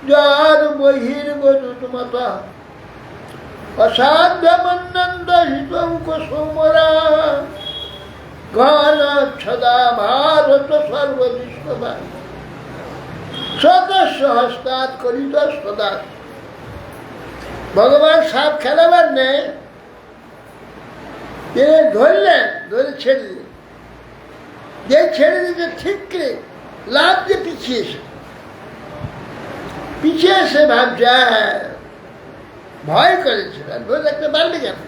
যার বহির্গতমতা অসাধ্যমন্নন্দ হিতৌ কুসুমরা ঘন ছদা ভারত সর্ববিশ্ববা সদস্য হস্তাৎ করিত সদা। ভগবান সাপ খেলাবার নেই, তিনি ধরলেন, ধরে ছেড়ে দিলেন। যে ছেড়ে দিতে ঠিক লাভ দিয়ে পিছিয়ে এসে ভাবছে ভয় করেছে, ধরে রাখতে পারলে কেন?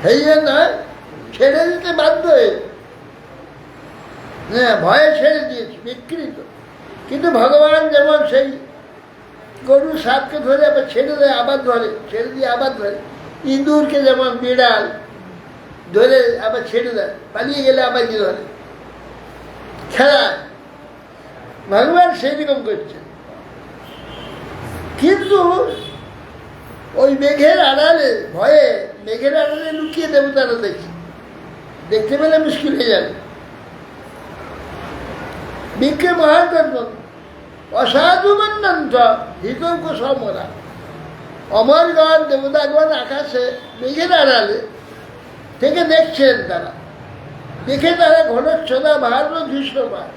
সেই জন্য ছেড়ে দিতে বাধ্য হয়ে ভয়ে ছেড়ে দিয়েছে, বিকৃত। কিন্তু ভগবান যেমন সেই গরু সাপকে ধরে আবার ছেড়ে দেয়, আবার ধরে, ছেড়ে দিয়ে আবার ধরে, ইঁদুরকে যেমন বিড়াল ধরে আবার ছেড়ে দেয়, পালিয়ে গেলে আবার কি ধরে, খেলা ভগবান সেই রকম করছে। কিন্তু ওই মেঘের আড়ালে, ভয়ে মেঘের আড়ালে লুকিয়ে দেবতারা দেখি, দেখতে পেলে মুশকিল হয়ে যাবে। বিক্ষে মহাকর্ম অসাধু মন্নন্ত হিতৌ কুসুমরা, অমরগণ দেবতাগণ আকাশে মেঘের আড়ালে থেকে দেখছেন। তারা দেখে তারা ঘনচ্ছদা ভারত দৃশ্যমান,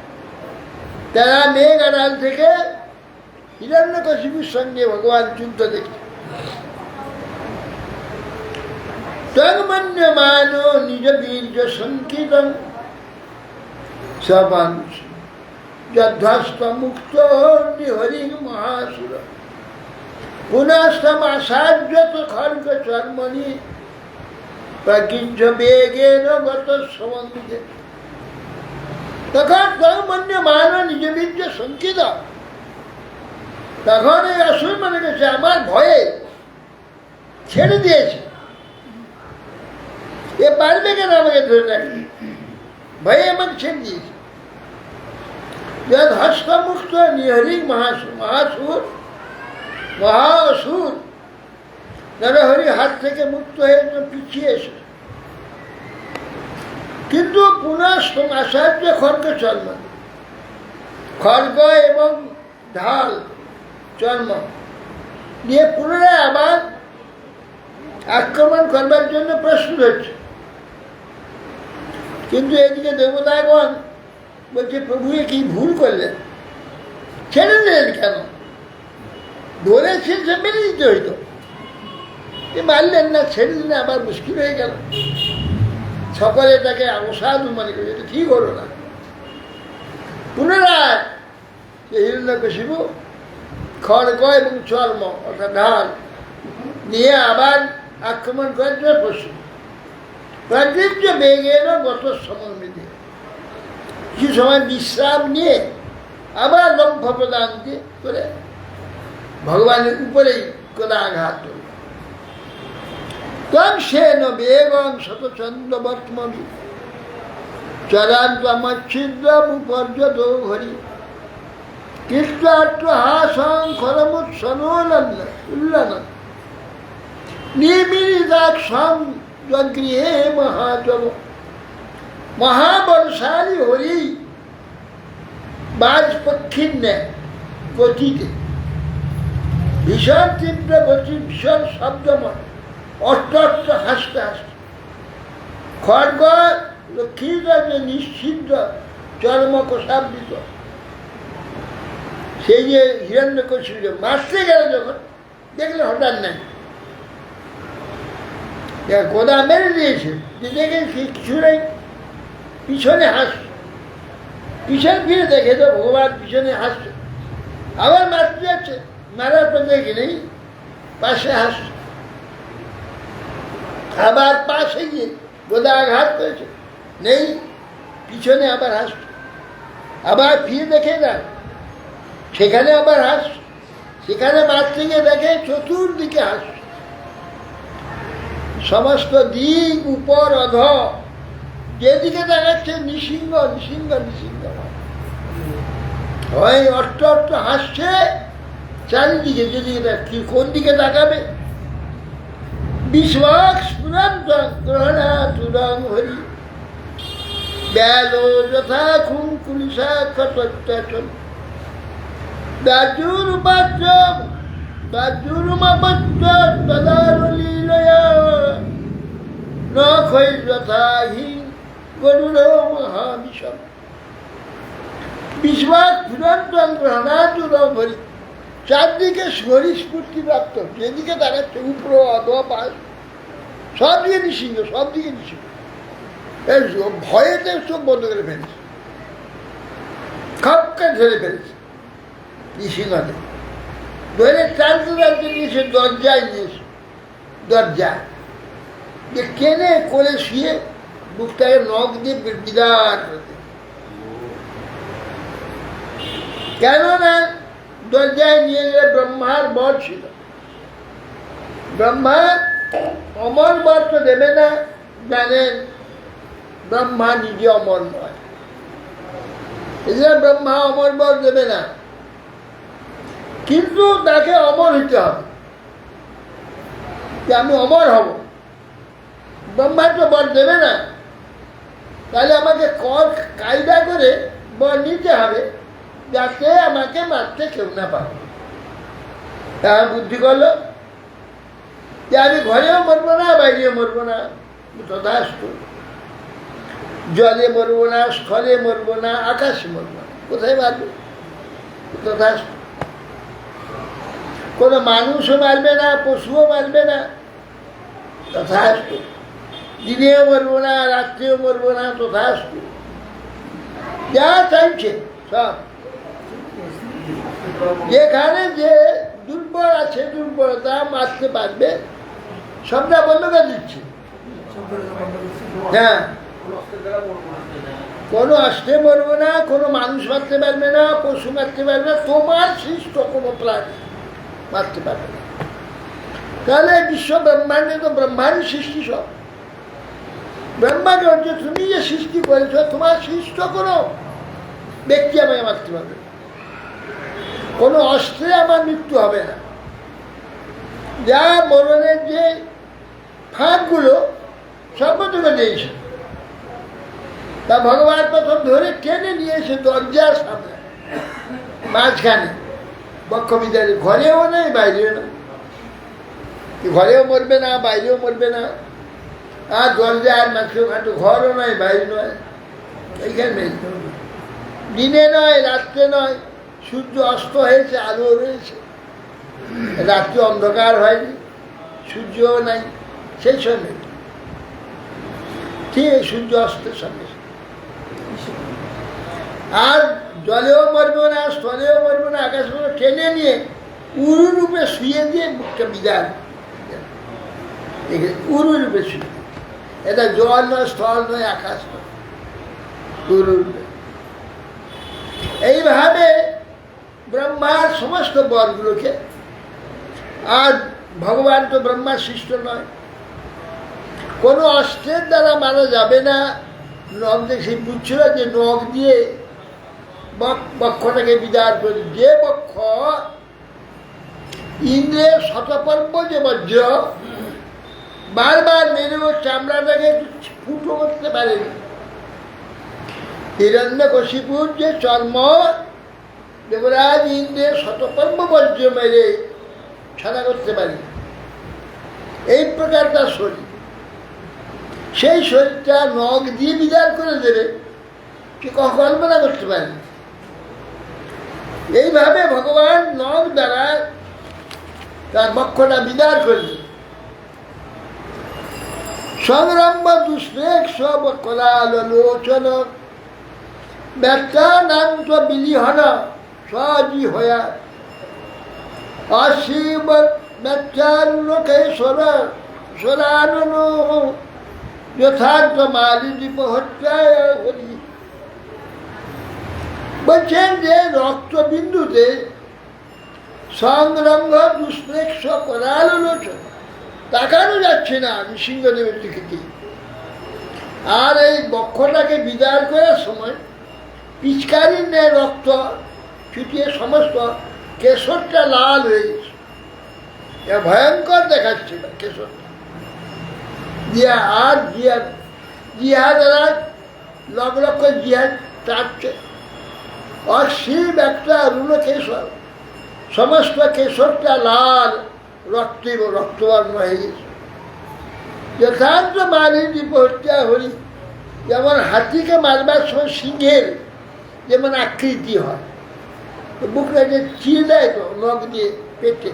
তারা মেঘ আড়াল থেকে হিরণ্যকশিপুর সঙ্গে ভগবান যুদ্ধ দেখছে। তন্মন্যমান নিজ বীর্য সংকীর্তন সবাংশ যধ্বস্ত মুক্ত হরি মহাসুর পুনস্তম আসার্যত খর্গ চর্মণি প্রকৃঞ্চ বেগেন গত সমন্বিতে। তখন তন্মন্যমান নিজ বীর্য সংকিত, তখন এই অসুর মনে করছে আমার ভয়ে ছেড়ে দিয়েছে, এ পারবে কেন আমাকে ধরে রাখবে, ভয়ে আমাকে ছেড়ে দিয়েছে। যদ হস্তমুক্ত নিহরি মহাসুর, মহা অসুর নরহরি হাত থেকে মুক্ত হয়ে পিছিয়ে এসে, কিন্তু পুনঃ আচার্য খর্গ চর্ম, খর্গ এবং ঢাল চর্ম নিয়ে পুনরায় আবার আক্রমণ করবার জন্য প্রস্তুত হচ্ছে। কিন্তু এদিকে দেবতাগণ বলছে প্রভু কি ভুল করলেন, ছেড়ে দিলেন কেন? ধরেছেন সে মেনে দিতে হইতো, মারলেন না, ছেড়ে দিলে আবার মুশকিল হয়ে গেল। সকলে তাকে অসাধু মনে করে, এটা ঠিক হলো না। পুনরায় হিরণ্যকশিপু খড়গ এবং চর্ম অর্থাৎ ঢাল নিয়ে আবার আক্রমণ করার জন্য প্রস্তুত। প্রাকৃত্য বেগের গত সমন্বিতে কিছু সময় বিশ্রাম নিয়ে আবার লম্ফ প্রদান করে ভগবানের উপরেই কোদাঘাত করল। তং সেন বেগং শতচন্দ্র বর্তমবি চরান্তমচ্ছিদ্রমুপর্যত হরি কৃষ্ণাট্র হাসং খরমুৎসনোলন্ন উল্লন নিমিরিদাক্ষং গৃহে মহাজব। মহাবলশালী হরি বাজ পক্ষীর ন্যায় গতিতে, ভীষণ তীব্র গতি, ভীষণ শব্দময়, অষ্ট হাসতে হাসতে খড়গ লক্ষ্মীর নিশ্চিন্ত চর্ম কোষাবৃত। সেই যে হিরণ্যকশিপু মারতে গেল যখন দেখলে হঠাৎ নাই, গোদা মেরে দিয়েছে, দেখে কিছু নেই, পিছনে হাসছে, পিছন ফিরে দেখে তো ভগবান পিছনে হাসছে, আবার মারতে যাচ্ছে, মারার পর দেখে নেই, পাশে হাসছে, আবার পাশে গিয়ে গোদা আঘাত করেছে, নেই, পিছনে আবার হাসছে, আবার ফিরে দেখে না, সেখানে আবার হাসছে, সেখানে মারতে গিয়ে দেখে চতুর্দিকে হাসছে, সমস্ত দিক উপর অধ যেদিকে দেখাচ্ছে নিসিংহ নিসিংহ নিসিংহ, হয় অষ্ট অষ্ট হাসছে চারিদিকে, যেদিকে কোন দিকে তাকাবে। বিশ্বক স্ফুরন্ত গ্রহণা তুরং হরি ব্যালো যথা খুন কুলিশা ক্ষত্যাচন দাজুরুপাচ্যম দাজুরুমাপচ্য তদারলীলয়া ন খৈ যথা হি গরুর মহাবিষম বিশ্বক ফিরন্তন গ্রহণাতুর ভরি চারদিকে স্মৃতি প্রাপ্ত, যেদিকে দাঁড়াচ্ছে উপর অথবা পাশ সব দিকে নিঃসিংহ, সব দিকে নিঃসিংহ। ভয়েতে চোখ বন্ধ করে ফেলেছে, খপকে ধরে ফেলেছে নিঃসিংহতে, ধরে টানতে টানতে নিয়েছে দরজায়, নিয়েছে দরজায় যে কেনে করে শুয়ে বুকটাকে নখ দিয়ে বিরাট করে। কেননা দরজায় নিয়ে গেলে ব্রহ্মার বর ছিল, ব্রহ্মা অমর বর তো দেবে না, জানেন ব্রহ্মা নিজে অমর নয়, এই জন্য ব্রহ্মা অমর বর দেবে না, কিন্তু তাকে অমর হইতে হবে যে আমি অমর হব। ব্রহ্মা তো বর দেবে না, তাহলে আমাকে কায়দা করে বর নিতে হবে যাতে আমাকে মারতে কেউ না পারে। তার বুদ্ধি করলো যে আমি ঘরেও মরবো না, বাইরেও মরবো না, তথাস্তু, জলে মরবো না, স্থলে মরবো না, আকাশে মরবো না, কোথায় মারবে? তথাস্তু। কোনো মানুষও মারবে না, পশুও মারবে না, তথাস্তু। দিনেও মরবো না, রাত্রেও মরবো না, তথাস্তু। যা চাইছে সব, যেখানে যে দুর্বল আছে, দুর্বলতা মারতে পারবে, সবটা বন্ধ করে দিচ্ছে। হ্যাঁ, কোনো অস্ত্রে মরবো না, কোনো মানুষ মারতে পারবে না, পশু মারতে পারবে না, তোমার সৃষ্ট কোনো প্রাণী মারতে পারবে না। তাহলে বিশ্ব ব্রহ্মাণ্ডে তো ব্রহ্মারই সৃষ্টি সব। ব্রহ্মাকে হচ্ছে তুমি যে সৃষ্টি করেছ, তোমার সৃষ্ট কোনো ব্যক্তি আমাকে মারতে পারবে, কোনো অস্ত্রে আমার মৃত্যু হবে না। যা মরণের যে ফাঁকগুলো সর্বতকে দিয়েছে, তা ভগবান প্রথম ধরে টেনে নিয়েছে দরজার সামনে মাঝখানে, বক্ষবিদারে, ঘরেও নেই বাইরেও না, ঘরেও মরবে না, বাইরেও মরবে না, আর দরজার মাঝে খাটো, ঘরও নয়, বাইরে নয়, এইখানে দিনে নয়, রাত্রে নয়, সূর্য অস্ত হয়েছে, আলো রয়েছে, রাত্রে অন্ধকার হয়নি, সূর্যও নাই, সেই সঙ্গে ঠিক সূর্য অস্তের সঙ্গে। আর জলেও মরবো না, স্থলেও মরবো না, আকাশ টেনে নিয়ে উরু রূপে শুয়ে দিয়ে বুকটা বিদান, উরু রূপে শুয়ে, এটা জল নয়, স্থল নয়, আকাশ নয়, উরু রূপে। এইভাবে ব্রহ্মার সমস্ত বরগুলোকে, আর ভগবান তো ব্রহ্মার সৃষ্ট নয়, কোনো অস্ত্রের দ্বারা মারা যাবে না। নখ দিয়ে সেই বুঝছিল যে নখ দিয়ে বক্ষটাকে বিদার করে, যে বক্ষ ইন্দ্রের শতপর্ব যে বজ্র বারবার মেরে ও চামড়াটাকে একটু ফুটো করতে পারেনি, হিরণ্যকশিপুর যে চর্ম দেবরাজ ইন্দ্রের শতপর্ব বজ্র মেরে ছাড়া করতে পারি, এই প্রকার তার শরীর, সেই শরীরটা নখ দিয়ে বিদার করে দেবে কি কল্পনা করতে পারে। এইভাবে ভগবান নখ দ্বারা তার বক্ষটা বিদার করে দেবে। সংরম্ভ দুষ্প্রেক সব কলালোচন ব্যক্তানান্ত বিলিহন সজি হয়া অশিব ব্যক্তানুকেশ্বর সরানন যথার্থ মালিদীপ হত্যায় হরি। বলছেন যে রক্তবিন্দুতে সংরঙ্গ দুষ্প্রেক্ষ করালোচন, তাকানো যাচ্ছে না নৃসিংহদেবের দিকে। আর এই বক্ষটাকে বিদার করার সময় পিচকারির ন্যায় রক্ত ছুটিয়ে সমস্ত কেশরটা লাল হয়ে গেছে, ভয়ঙ্কর দেখাচ্ছিল কেশরটা। জিহা দ্বারা লগ্রক্ষ জিহাদ চাচ্ছে অসীম একটা রুলো কেশর, সমস্ত কেশরটা লাল রক্তবর্ণ হয়ে গেছে। যথার্থ মালিনী হত্যা হরি, যেমন হাতিকে মারবার সময় সিংহের যেমন আকৃতি হয়, তো বুকটা যে চির দেয় তো নখ দিয়ে পেটে,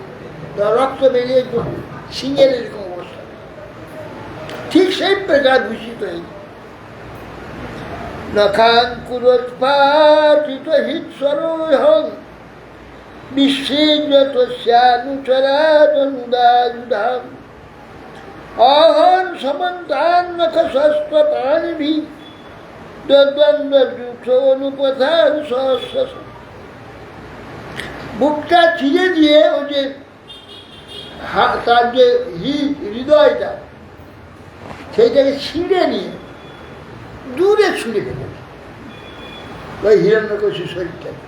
রক্ত বেরিয়ে সিংহের এরকম অবস্থা, ঠিক সেই প্রকার ভূষিত হয়েছে। নখাঙ্কুরোৎপাটিত হিৎসরোহং বিশ্বনুচরাদুধাম অহন সমন্তান নখশস্ত্রপাণিভি দ্বন্দ্ব অনুপথান সহস্র। বুকটা ছিঁড়ে দিয়ে ওই যে তার যে হৃদয়টা সেইটাকে ছিঁড়ে নিয়ে দূরে ছুঁড়ে ফেলেছে, ওই হিরণ্যকশির শরীরটাকে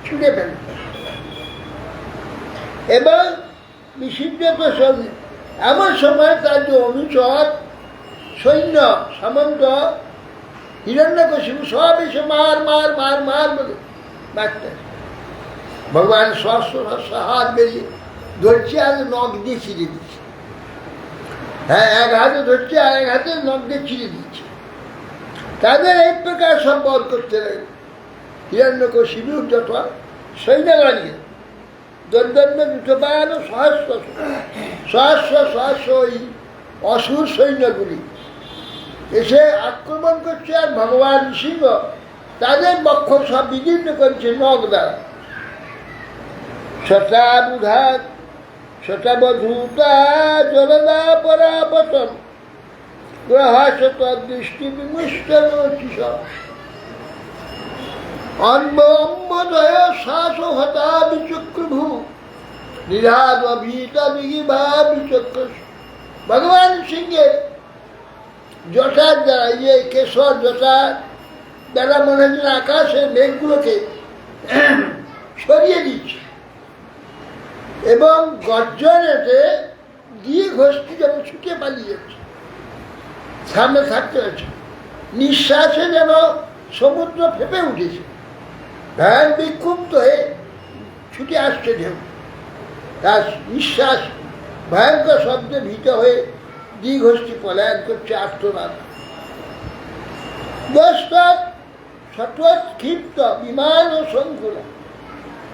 ছুঁড়ে ফেলেছে। এবং বিশুদ্ধত সঙ্গে এমন সময় তার যে অনুচর সৈন্য সামন্ত হিরণ্যকশিপু সব এসে মার মার মার মার বলে মারতে, ভগবান সহস্র হাত বেরিয়ে ধরছে আর নখ দিয়ে ছিঁড়ে দিচ্ছে। হ্যাঁ, এক হাতে ধরছে আর এক হাতে নখ দিয়ে ছিঁড়ে দিচ্ছে। তাদের এই প্রকার সম্পদ করতে লাগে। হিরণ্যকশিপু যত সৈন্যগণকে দন্দ্ব দুটোবান সহস্র সহস্র সহস্র ওই অসুর সৈন্যগুলি এসে আক্রমণ করছে, আর ভগবান সিংহ তাদের বক্ষ সব বিদীর্ণ করছে নখ দ্বারা। শতাবুধাত শতাবধূতা জলদা পরাপতন গ্রহাশত দৃষ্টি বিমুষ্ট অম্বদয় শ্বাস হতা বিচক্রভূ নিরাদ ভীতা বিগিভা বিচক্র। ভগবান সিংহের জটার দ্বারা, ইয়ে কেশর জটার দ্বারা মনে হচ্ছে আকাশের মেঘগুলোকে সরিয়ে দিচ্ছে, এবং গর্জনেতে দিয়ে ঘষটি যেন ছুটে পালিয়ে যাচ্ছে, সামনে থাকতে হচ্ছে। নিঃশ্বাসে যেন সমুদ্র ফেপে উঠেছে, ভয়ান বিক্ষুব্ধ হয়ে ছুটে আসছে ঢেউ, তার নিঃশ্বাস ভয়ঙ্কর শব্দে ভীত হয়ে দ্বিঘষ্টি পলায়ন করছে আর্তনাদ। ক্ষিপ্ত বিমান ও শঙ্কুলা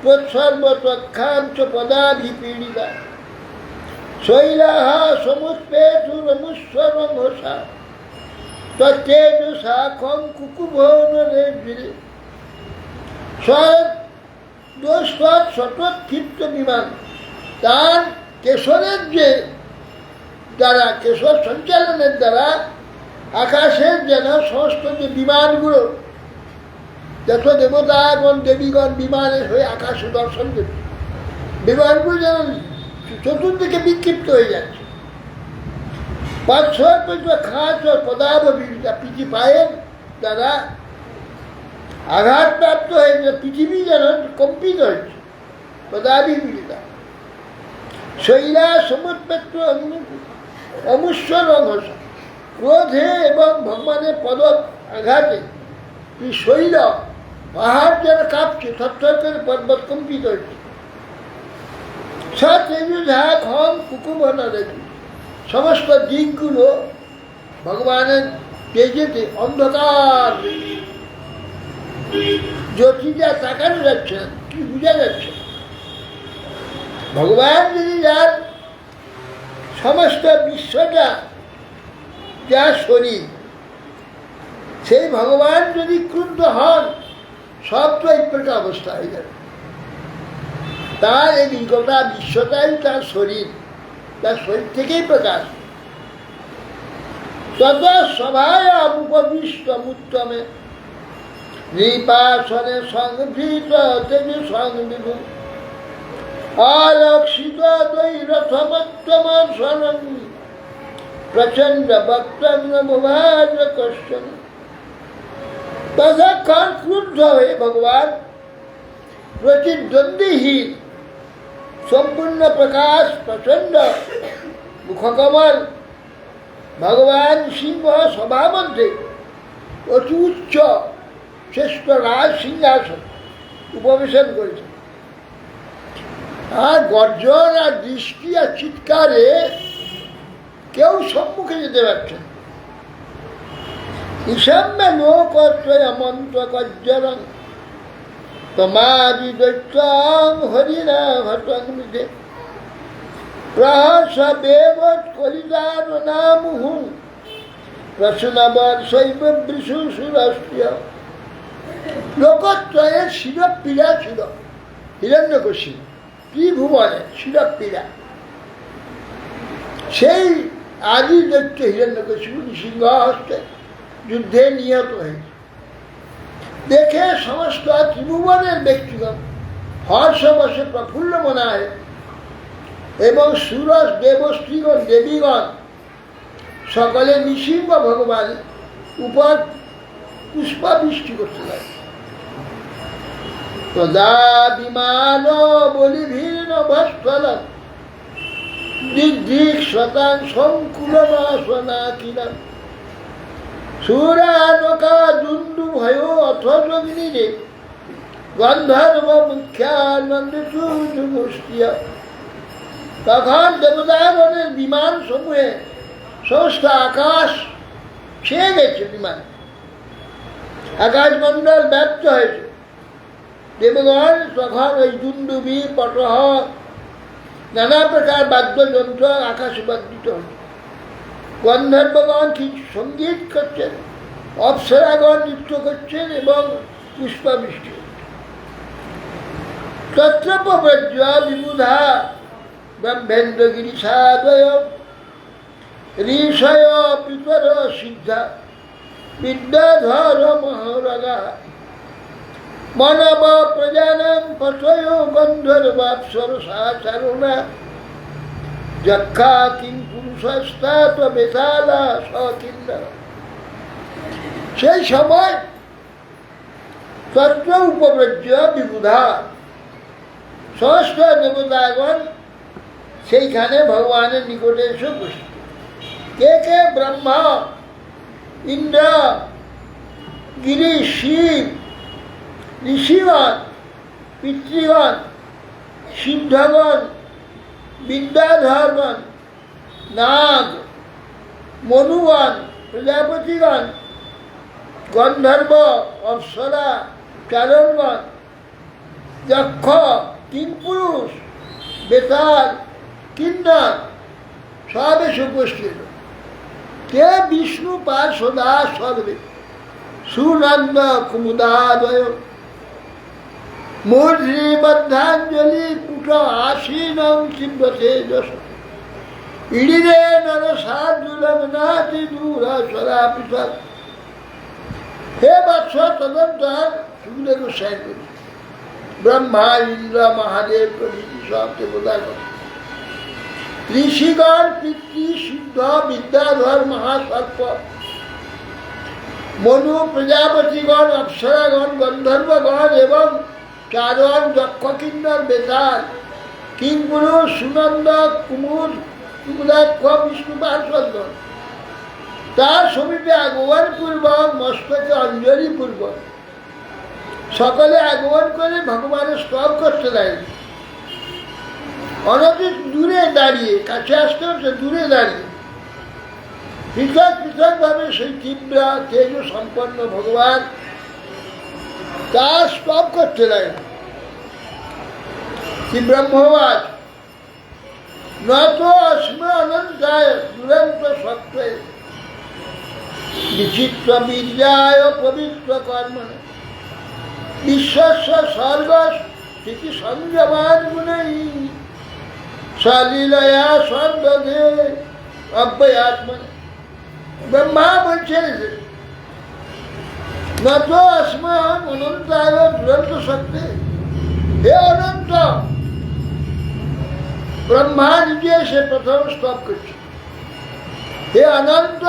তৎসর্বতক্ষাঞ্চ পদাভিপীড়িতা শৈলাহা সমুৎপেতুরমুস্বরংহসা তত্তেজসা খং কুকুভৌনরে ভিড়ে। ক্ষিপ্ত বিমান, তার কেশরের যে দ্বারা, কেশর সঞ্চালনের দ্বারা আকাশের যেন সমস্ত যে বিমানগুলো, যত দেবতাগণ দেবীগণ বিমানের হয়ে আকাশে দর্শন করছে, বিমানগুলো যেন চতুর্দিকে বিক্ষিপ্ত হয়ে যাচ্ছে। খাঁচ ও পদাব পিঠি পায়ের দ্বারা আঘাতপ্রাপ্ত হয়ে পৃথিবী যেন কম্পিত হচ্ছে, পদাবিপীড়িতা শৈলা সমুৎপেত্র অমুষ্বর অংশ। ক্রোধে এবং ভগবানের পদ আঘাতে শৈল পাহাড় যেন কাঁপছে, থরথর করে পর্বত কম্পিত হচ্ছে। সমস্ত দিকগুলো ভগবানের তেজেতে অন্ধকার, জ্যোতিটা তাকানো যাচ্ছে, কি বোঝা যাচ্ছে। ভগবান যদি যার সমস্ত বিশ্বটা যা শরীর, সেই ভগবান যদি ক্রুদ্ধ হন, সব তো এই প্রকার অবস্থা হয়ে যাবে। তার এই গোটা বিশ্বটাই তার শরীর থেকেই প্রকাশ। তত সভায় উপবিষ্ট উত্তমে নিপাসনে সংভৃত তেজে সংবিধু অলক্ষিত দৈরথমোত্তম স্বরঙ্গী প্রচণ্ড বক্তব্য মুভাজ কশ্যন। ততক্ষণ ক্রুদ্ধ হয়ে ভগবান প্রতিদ্বন্দ্বীহীন, সম্পূর্ণ প্রকাশ, প্রচণ্ড মুখকমল ভগবান সিংহ সভা মধ্যে অতি উচ্চ শ্রেষ্ঠ রাজ সিংহাসন উপবেশন করেছেন। আর গর্জন আর দৃষ্টি আর চিৎকারে কেউ সম্মুখে যেতে পারছে না। ঈশাম্য লোকত্রয় মন্ত্র কজ্জরং তমাদি দৈত্যাং হরিণা ভটং বিদে প্রহর্ষ বেবৎ কলিদান নামুহু প্রশ্নবৎ শৈব বৃষু সুরস্ত্রিয়। লোকত্রয়ের শিরপীড়া ছিল হিরণ্যকশিপু ত্রিভুবনে শিরপীড়া। সেই আদি দৈত্য হিরণ্যকশিপু নৃসিংহ হস্তে যুদ্ধে নিহত হয়েছে। দেখে সমস্ত ত্রিভুবনের ব্যক্তিগণ হর্ষবশে প্রফুল্ল মনে হয় এবং সুরস দেবশ্রীগণ দেবীগণ সকলে নৃসিংহ ভগবান উপর পুষ্পাবৃষ্টি করতে লাগে। তদা বিমান বলিভীর্ণ ভস্থল দিগ্দিক শতাং সংকুলমাসনাকিলম সুরানকা দুন্দু ভয় অথযোগিনীরে গন্ধর্ব মুখ্যানন্দিয়া। তখন দেবতাগণের বিমান সমূহে সমস্ত আকাশ ছেয়ে গেছে, বিমান আকাশমণ্ডল ব্যর্থ হয়েছে। দেবগণ তখন ওই দুন্দুবি পটহ নানা প্রকার বাদ্যযন্ত্র আকাশে বর্ধিত হচ্ছে। গন্ধর্বগণ কিছু সঙ্গীত করছেন, অপ্সরাগণ নৃত্য করছেন এবং পুষ্পাবৃষ্টি হচ্ছে। তত্রপব্রজ বিবুধা ব্রহ্মেন্দ্র গিরিশাদয় ঋষয় পিতর সিদ্ধা বিদ্যাধর মহরগা মানব প্রজানাম পথয় গন্ধর্বাপ্সরসাচারণা যক্ষা কিং পুরুষস্তাত বেতালা সকিন্নর। সেই সময় তত্র উপব্রজ বিবুধা সমস্ত দেবতাগণ সেইখানে ভগবানের নিকটে এসে বসে। কে কে? ব্রহ্মা, ইন্দ্র, গিরি, শিব, ঋষিগণ, পিতৃগণ, সিদ্ধগণ, বিদ্যাধরগণ, নাগ, মনুগণ, প্রজাপতিগণ, গন্ধর্ব, অপ্সরা, চারণগণ, যক্ষ, কিংপুরুষ, বেতাল, কিন্নর সব এসে উপস্থিত। কে? বিষ্ণু পার্শ্বদা সর্বে সুনন্দ কুমুদাদয় মূর্ধি বদ্ধাঞ্জলি পুট আসীনং চিব্যতেজস ইড়িরে নর সার্দুলং নাতি দূরস্বরা পৃথক। হে বৎস তদন্তর সুখদেব গোস্বামী করি। ব্রহ্মা, ইন্দ্র, মহাদেব প্রভৃতি সব দেবতাগণ, ঋষিগণ, পিতৃ, সিদ্ধ, বিদ্যাধর, মহাসর্প, মনু, প্রজাপতিগণ, অপ্সরাগণ, গন্ধর্বগণ এবং চারণ, যক্ষ, কিন্নর, বেতাল, কিংপুরুষ, সুনন্দ, কুমুদাক্ষ, বিষ্ণু পার্শ্বদগণ তার সমীপে আগমন পূর্বক মস্তকে অঞ্জলি পূর্বক সকলে আগমন করে ভগবানের স্তব করতে লাগে। অনধিক দূরে দাঁড়িয়ে, কাছে আসতে হচ্ছে দূরে দাঁড়িয়ে পৃথক পৃথকভাবে সেই তীব্র তেজ সম্পন্ন ভগবান তার স্তব করতে লাগে। কি ব্রহ্মবাদ নত অস্ম অনন্তায় দুরন্ত সত্ত্বে বিচিত্র বিদ্যায় পবিত্র কর্ম বিশ্বস্ব স্বর্গ স্থিতি সংযমান গুণই সলীলয়া সর্বদে অব্যয়াত্মা। ব্রহ্মা বলছেন নত অস্ম অনন্তায় দুরন্ত সত্ত্বে। হে অনন্ত, ব্রহ্মা নিজে সে প্রথম স্তব করছে। হে অনন্ত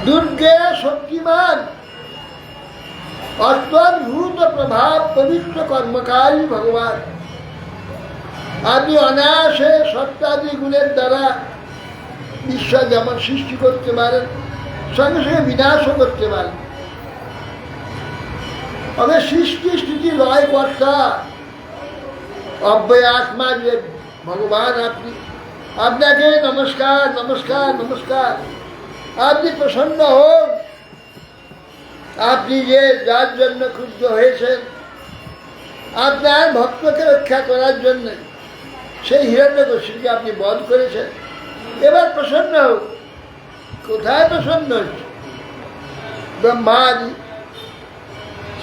দুর্গে শক্তিমান অদ্ভুত প্রভাব পবিত্র কর্মকারী ভগবান, আপনি অনায়াসে সত্যাদি গুণের দ্বারা বিশ্ব যেমন সৃষ্টি করতে পারেন সঙ্গে সঙ্গে বিনাশও করতে পারেন। তবে সৃষ্টি স্থিতি লয় কর্তা অব্যয় আত্মা যে ভগবান, আপনি, আপনাকে নমস্কার নমস্কার নমস্কার। আপনি প্রসন্ন হন, আপনি যে যার জন্য ক্ষুব্ধ হয়েছেন, আপনার ভক্তকে রক্ষা করার জন্য সেই হিরণ্যকশিপুকে আপনি বধ করেছেন, এবার প্রসন্ন হোক। কোথায় প্রসন্ন হচ্ছে? ব্রহ্মাদি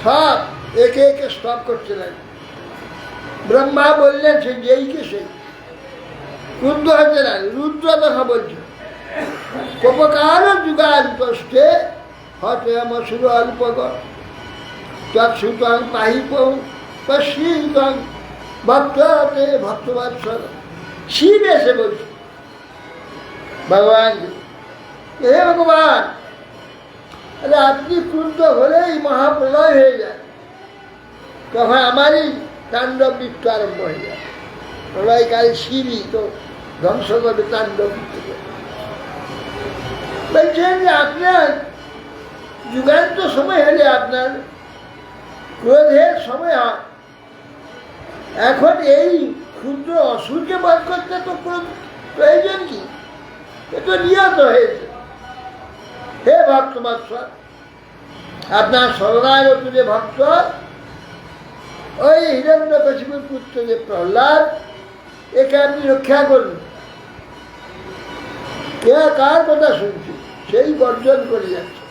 সব একে একে স্তব করতে লাগে। ব্রহ্মা বললেন সে যেইকে সেই রুদ্র হতে না, রুদ্র কথা বলছে কোপকার যুগান তষ্টে হতে মসুর অল্পগ তৎসুতং পাহিপ পশ্চিতং ভক্ততে ভক্তবৎসল। শিব এসে বলছে ভগবান, হে ভগবান, আরে আপনি ক্রুদ্ধ হলেই মহাপ্রলয় হয়ে যায়, তখন আমারই তাণ্ডব নৃত্য আরম্ভ হয়ে যায়। প্রলয়কারী শিবই তো ধ্বংস করবে, তাণ্ডব নৃত্য করবে। বলছেন যে আপনার যুগান্ত সময় হলে আপনার ক্রোধের সময় হয়, এখন এই ক্ষুদ্র অসুরকে বধ করতে তো প্রয়োজন কি? এ তো নিহত হয়েছে। হে ভক্তবৎসল, আপনার শরণাগত যে ভক্ত, ওই হিরণ্যকশিপুর পুত্র যে প্রহ্লাদ, একে আপনি রক্ষা করুন। কে কার কথা শুনছি? সেই গর্জন করে যাচ্ছে।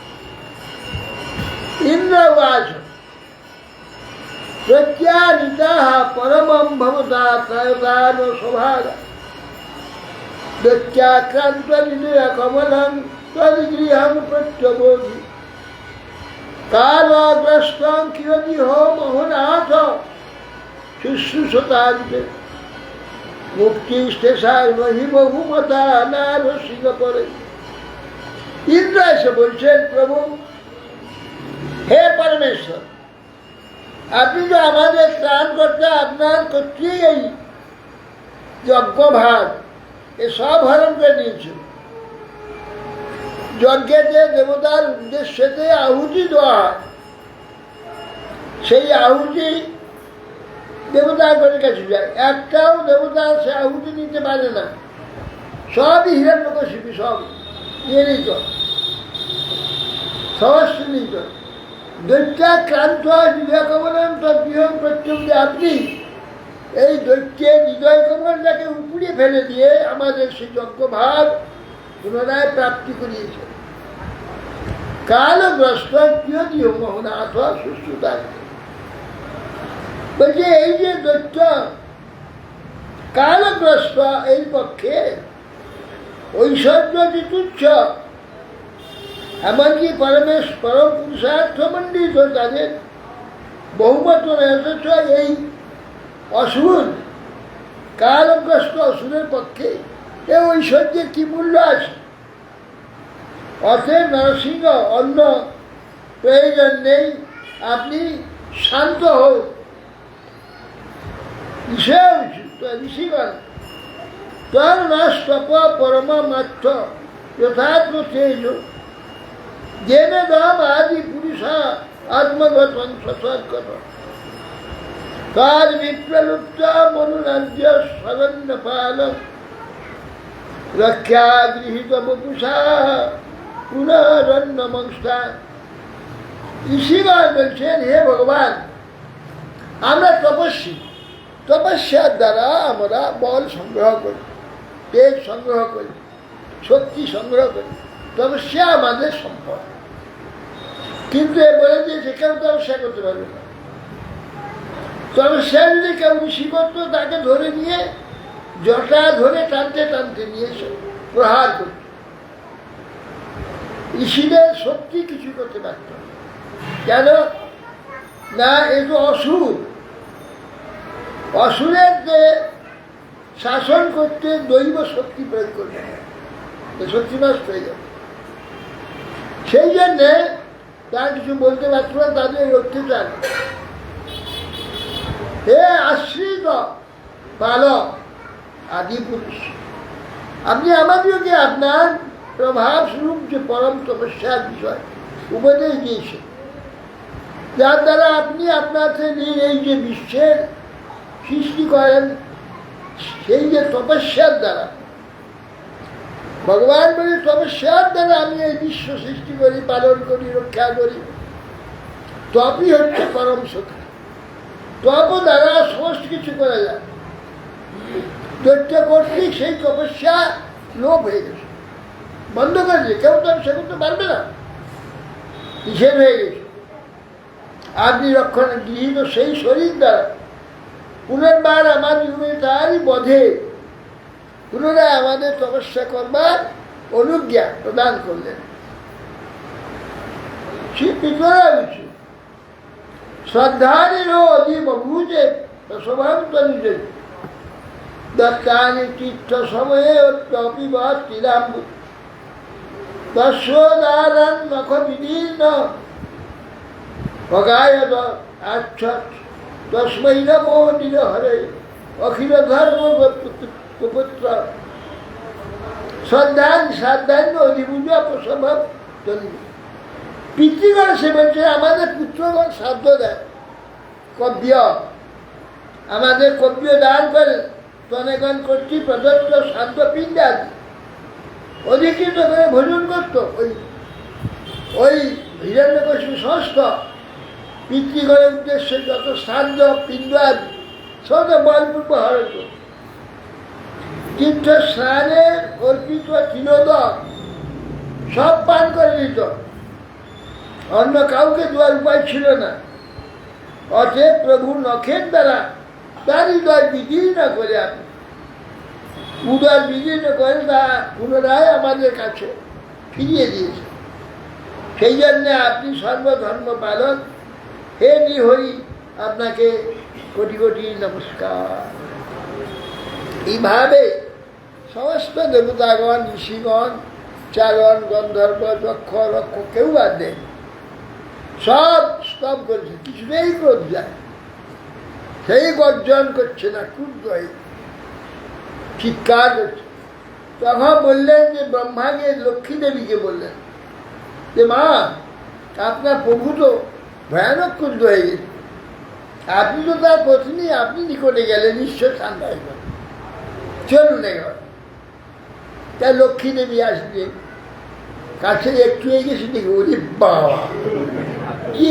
ইন্দ্রবাচ প্রত্যানিতা পরমম ভবতা ত্রয়তান সৌভাগ দত্যাক্রান্ত নিলয় কমলং তদ্গৃহং প্রত্যবোধি কালগ্রস্তং কিরতি হো মোহনাথ শুশ্রূষতান্তে মুক্তি স্টেশায় মহি বহুমতা না রসিক পরে। ইন্দ্র এসে বলছেন, প্রভু, হে পরমেশ্বর, আপনি তো আমাদের ত্রাণ করতে আপনার কর্তৃক এই যজ্ঞভাগ এসব হরণ করে নিয়েছেন। যজ্ঞেতে দেবতার উদ্দেশ্যেতে আহুতি দেওয়া হয়, সেই আহুতি দেবতার ঘরে কাছে যায়, একটাও দেবতা সে আহুতি নিতে পারে না, সবই হিরণ্যকশিপু সব নিয়ে নিত, সমস্ত নিত। দৈত্যাক্রান্ত হৃদয় কমলন তদ্গৃহং প্রত্যব্দে, আপনি এই দৈত্যের হৃদয় কমলটাকে উপড়ে ফেলে দিয়ে আমাদের সেই যজ্ঞভাগ পুনরায় প্রাপ্তি করিয়েছেন। কালগ্রস্ত প্রিয় মোহনাথ সুস্থতা। বলছে এই যে দৈত্য কালগ্রস্ত, এই পক্ষে ঐশ্বর্য যে তুচ্ছ, এমনকি পরম পুরুষার্থ মণ্ডিত তাদের বহুমত অথচ এই অসুর, কালগ্রস্ত অসুরের পক্ষে এ ঐশ্বর্যের কি মূল্য আছে? অতএব নরসিংহ, অন্য প্রয়োজন নেই, আপনি শান্ত হোক। ঋষিগণ তর নস্তপ পরমা মাত্র যথাত্ম তেজ জেনে দাম আদি পুরুষা আত্মগত সৎকথ তার বিপ্রলুপ্ত মনুরাজ্য সগন্য পাল রক্ষা গৃহীত বপুষা পুনরন্য মংসা। ঋষিগণ বলছেন, হে ভগবান, আমরা তপস্বী, তপস্যার দ্বারা আমরা বল সংগ্রহ করি, তেজ সংগ্রহ করি, শক্তি সংগ্রহ করি, তপস্যা আমাদের সম্পদ। কিন্তু এ বলে দিয়েছে কেউ তপস্যা করতে পারবে না। তপস্যা যদি কেউ ঋষি করতো, তাকে ধরে নিয়ে জটা ধরে টানতে টানতে নিয়ে প্রহার করত। ঋষিদের শক্তি কিছু করতে পারত কেন না? এ তো অসুর, অসুরের যে শাসন করতে দৈব শক্তি প্রয়োগ করবে, শক্তি নষ্ট হয়ে যাবে। সেই জন্যে তার কিছু বলতে পারত না, তাদের অত্যাচার। হে আশ্রিত পালক আদি পুরুষ, আপনি আমাদেরকে আপনার প্রভাব স্বরূপ যে পরম তপস্যার বিষয় উপদেশ দিয়েছে, যার দ্বারা আপনি আপনার এই যে বিশ্বের সৃষ্টি করেন, সেই যে তপস্যার দ্বারা ভগবান বলে তপস্যার দ্বারা আমি এই বিশ্ব সৃষ্টি করি, পালন করি, রক্ষা করি। তপই হচ্ছে পরম শক্তি। তপ দ্বারা সমস্ত কিছু করা যায়। দৈত্য কর্তৃক সেই তপস্যা লোপ হয়ে গেছে, বন্ধ করে দিয়ে কেউ তো সে করতে পারবে না, নিষেধ হয়ে গেছে। আপনি রক্ষণে গৃহীত সেই শরীর দ্বারা পুনর্বার আমার তারই বধে পুনরায় আমাদের তপস্যা করবার অনুজ্ঞা প্রদান করলেন। শ্রদ্ধারেরও অধীব বুঝে প্রসভান্ত নিজে দত্তানি তীর্থ সময়ে অপিবাদ তিরাম্বু দস্যদারান নখ বিদীর্ণ ভগায়ত আচ্ছৎ তস্मै নমো নিরহরে অখিল ধর্ম পুত্র শ্রদ্ধান্য অধিভুজ প্রসভব জন্ম। পিতৃগণ সে বলছে আমাদের পুত্রগণ শ্রাদ্ধ দেয়, কব্য আমাদের কব্য দান করে, তনেগণ কর্তৃক প্রদত্ত শ্রাদ্ধ পিণ্ড আদি অধিকৃত করে ভোজন করত। ওই হিরণ্যকশিপু সমস্ত পিতৃগণের উদ্দেশ্যে যত শ্রাদ্ধ পিণ্ড আদি সব বলপূর্ব হরত। তীর্থ স্নানে অর্পিত তৃণোদক সব পান করে দিত, অন্য কাউকে দেওয়ার উপায় ছিল না। অতএব প্রভুর নখের দ্বারা তার হৃদয় বিদীর্ণ করে আপনি উদয় বিদীর্ণ করে তা পুনরায় আমাদের কাছে ফিরিয়ে দিয়েছে। সেই জন্যে আপনি সর্বধর্ম পালন, হে নিহরি আপনাকে কোটি কোটি নমস্কার। এইভাবে সমস্ত দেবতাগণ, ঋষিগণ, চারণ, গন্ধর্ব, যক্ষ, রক্ষ কেউ বাদ দেয়, সব স্তব করেছে, কিছুতেই ক্রোধ যায়, সেই গর্জন করছে না, ক্রুদ্ধ হয়ে চিৎকার করছে। তখন বললেন যে ব্রহ্মাকে, লক্ষ্মী দেবীকে বললেন যে মা, আপনার প্রভু তো ভয়ানক ক্রুদ্ধ হয়ে গেছে, আপনি তো তার পত্নী, আপনি নিকটে গেলে নিশ্চয় ঠান্ডা হয়ে গেল, চলুন এবার। তাই লক্ষ্মী দেবী আসলেন, কাছে একটু এগিয়েছে, দেখি ওরে বাবা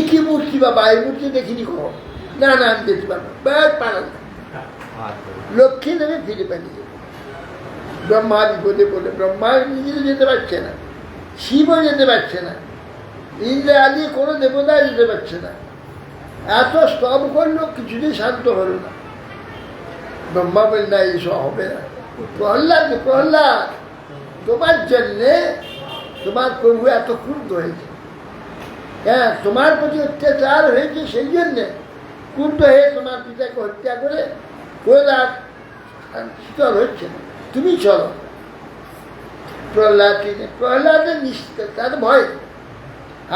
কি মূর্তি, বাবা এই মূর্তি দেখিনি কো, না না আমি দেখতে পারবো, পারেন না। লক্ষ্মী দেবী ফিরে পালিয়ে ব্রহ্মা বিপদে বলে, ব্রহ্মা নিজে যেতে পারছে না, শিবও যেতে পারছে না, ইন্দ্র আদি কোনো দেবতা যেতে পারছে না, এত স্তব করলো, কিছুতেই শান্ত হলো না। ব্রহ্মা বলল না, এইসব হবে না। প্রহ্লাদ তোমার জন্যে তোমার প্রভু এত ক্রুদ্ধ হয়েছে, হ্যাঁ তোমার প্রতি অত্যাচার হয়েছে, সেই জন্যে ক্রুদ্ধ হয়ে তোমার পিতাকে হত্যা করে প্রহ্লাদ শীতল হচ্ছে না, তুমি চলো। প্রহ্লাদের নিশ্চিত, তার ভয়,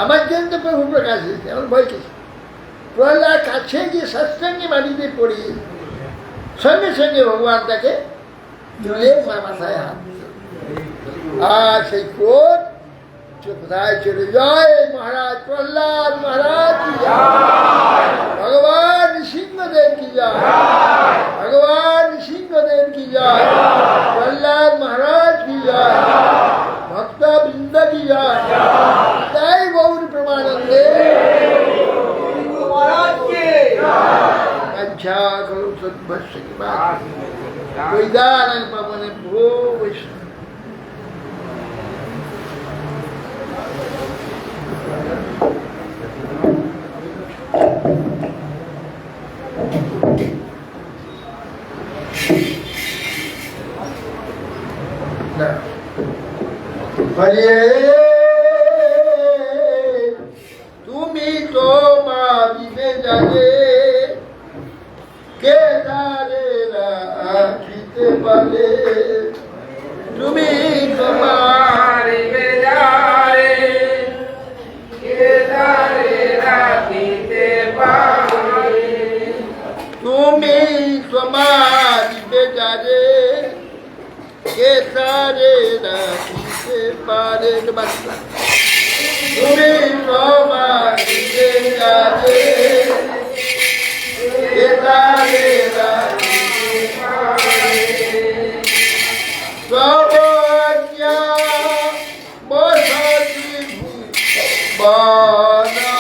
আমার জন্য তো প্রভু প্রকাশ হয়েছে, আমার ভয় কিছু। প্রহ্লাদ কাছে গিয়ে সৎসঙ্গে মাটিতে পড়িয়ে সঙ্গে সঙ্গে ভগবান তাকে তুলে মাথায় হাত, আর সেই ক্রোধ কোথায় চলে যায়। মহারাজ প্রহ্লাদ মহারাজ কি যায়, ভগবান সিংহদেব কি যায়, ভগবান সিংহদেব কি যায়, প্রহ্লাদ মহারাজ কি যায়, ভক্ত বৃন্দ কি যায়। তাই গৌর প্রমানন্দে আচ্ছা করো সদ্ভস্য কি বাত বৈদান পাবনে ভো বৈষ্ণব। তুমি তো মারিবে জানে কে তারে রাখিতে পারে, তুমি তো মারিবে জানে কে তারে রাখিতে পারে, তুমি তো মারিবে জানে কে তারে রাখিতে পারে বাচ্চা তুমি সমাজে যাবে এদারে সবজ্ঞা বসতি বানা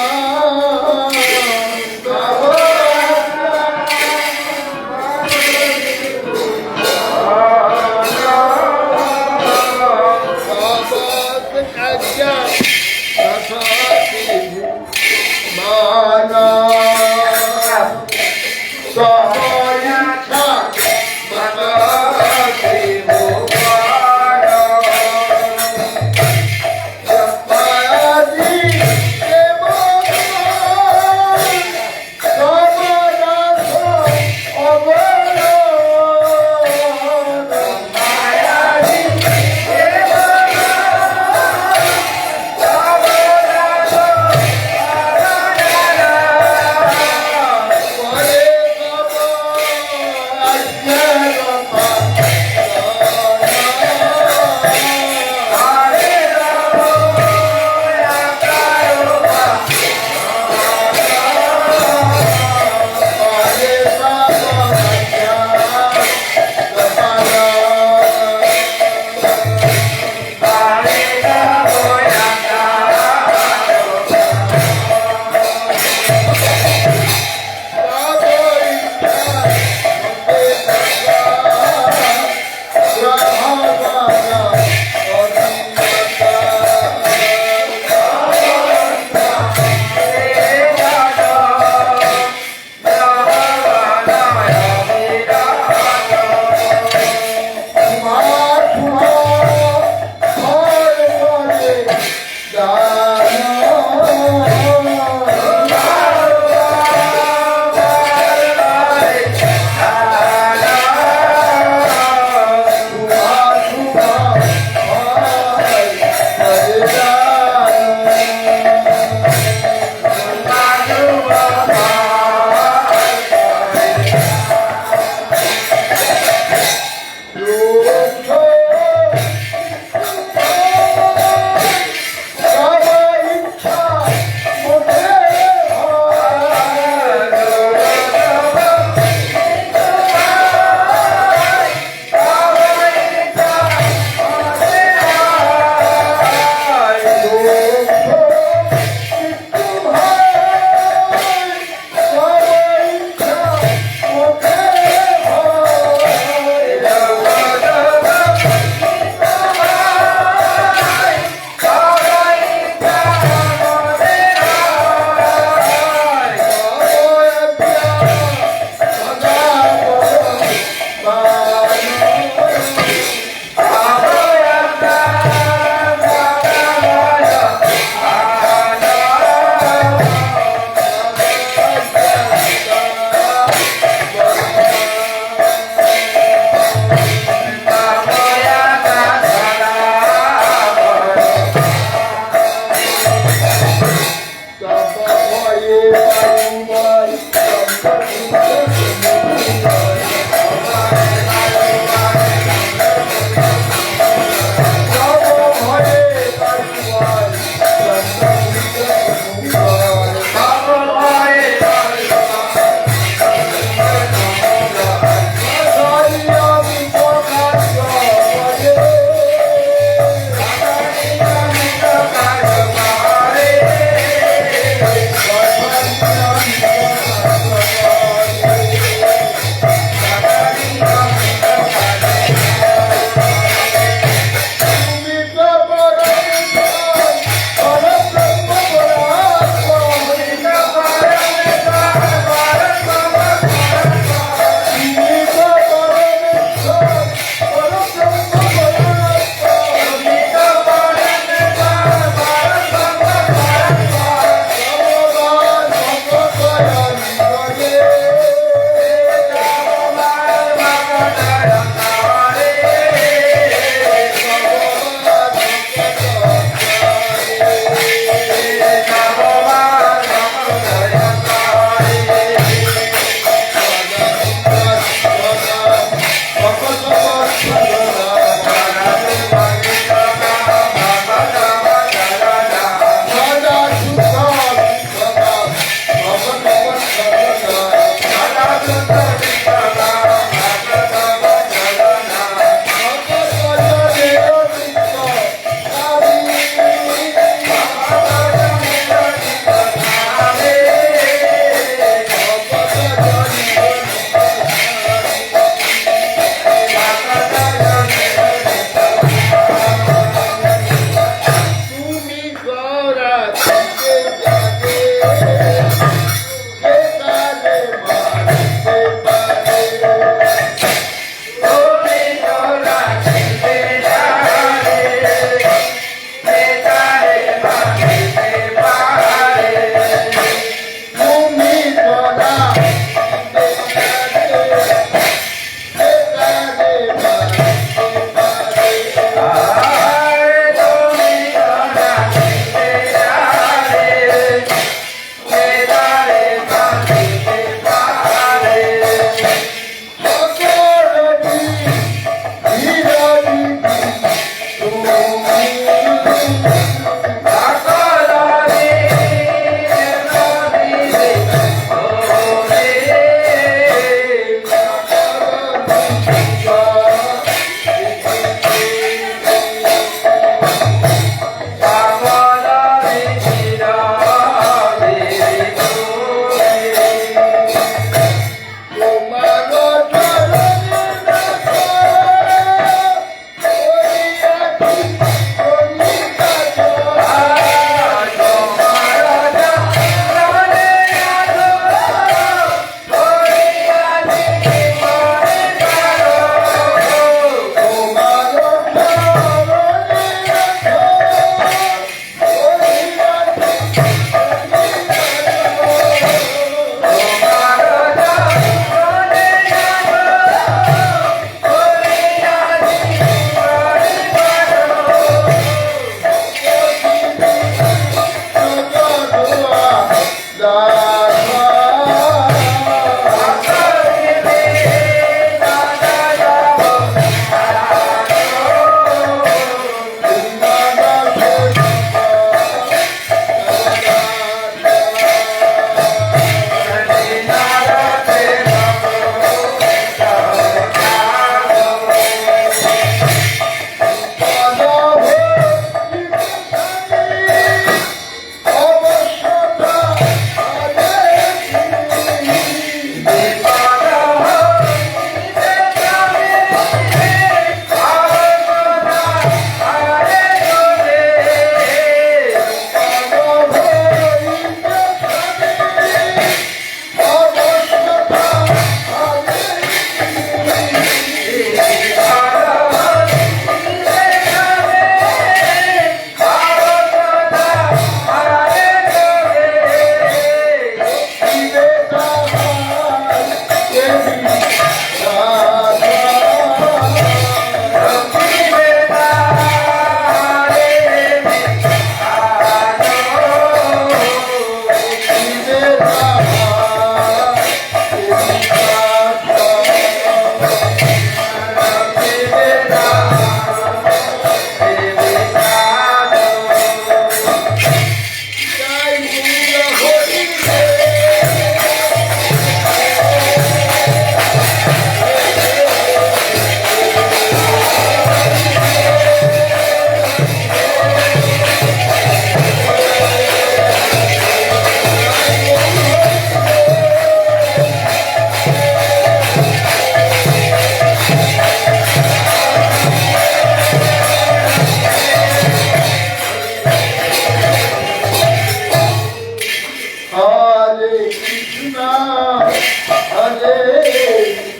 Hare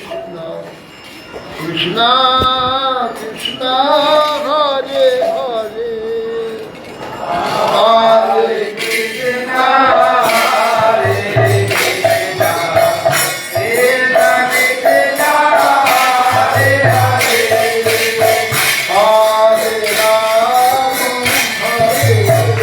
Krishna, Krishna Krishna, Hare Hare, Hare Krishna, Hare Krishna, Krishna Krishna, Hare Hare, Hare Ram, Hare Ram, Ram Ram, Hare Hare.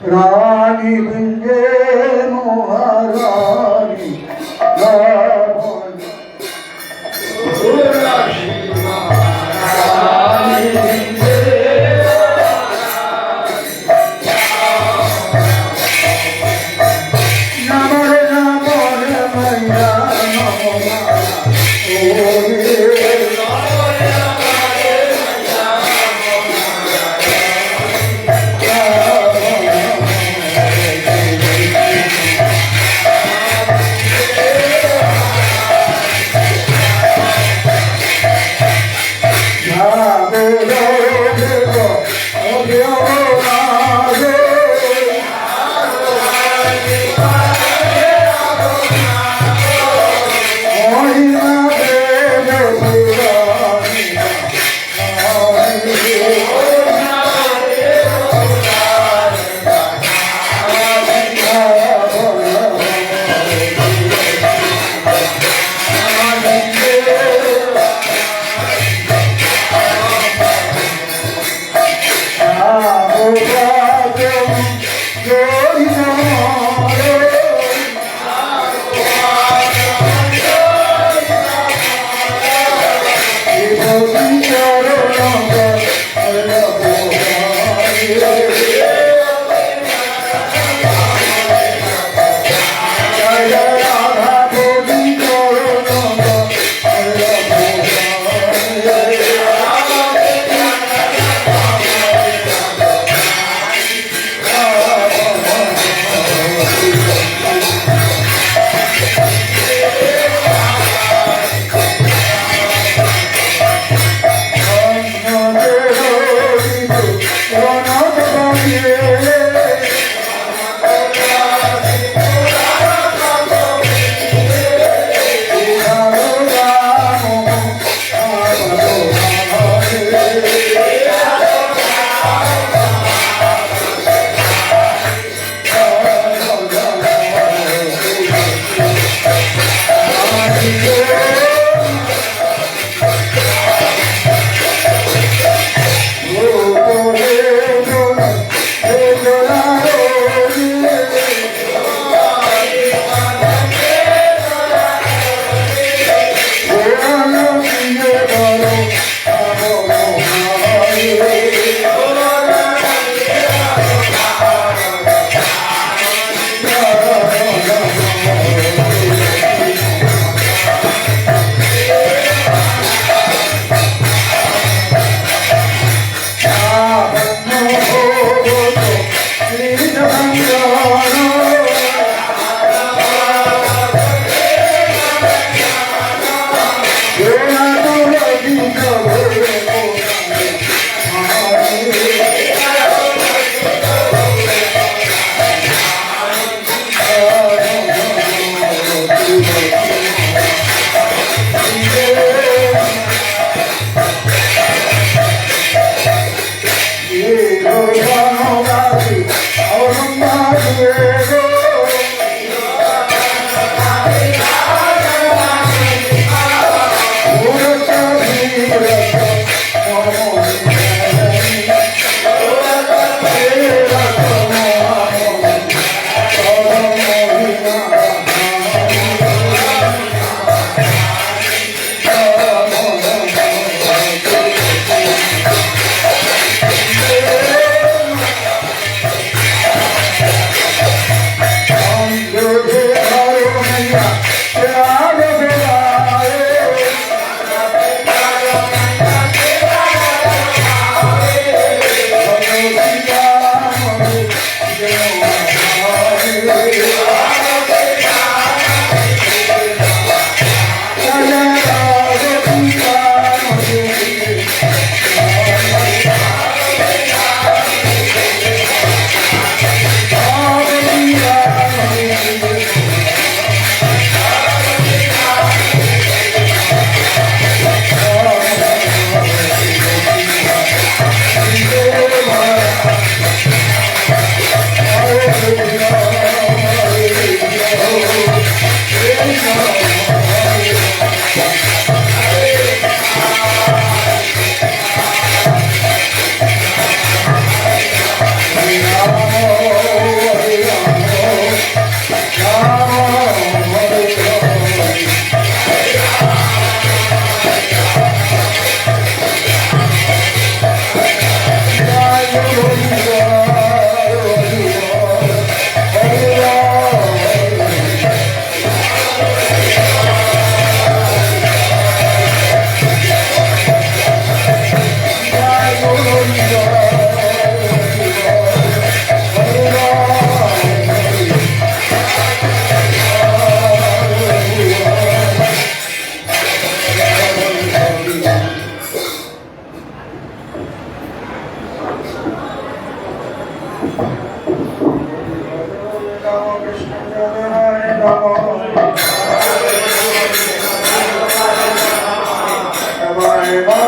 রানী বৃন্দে মহারানী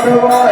ভগবান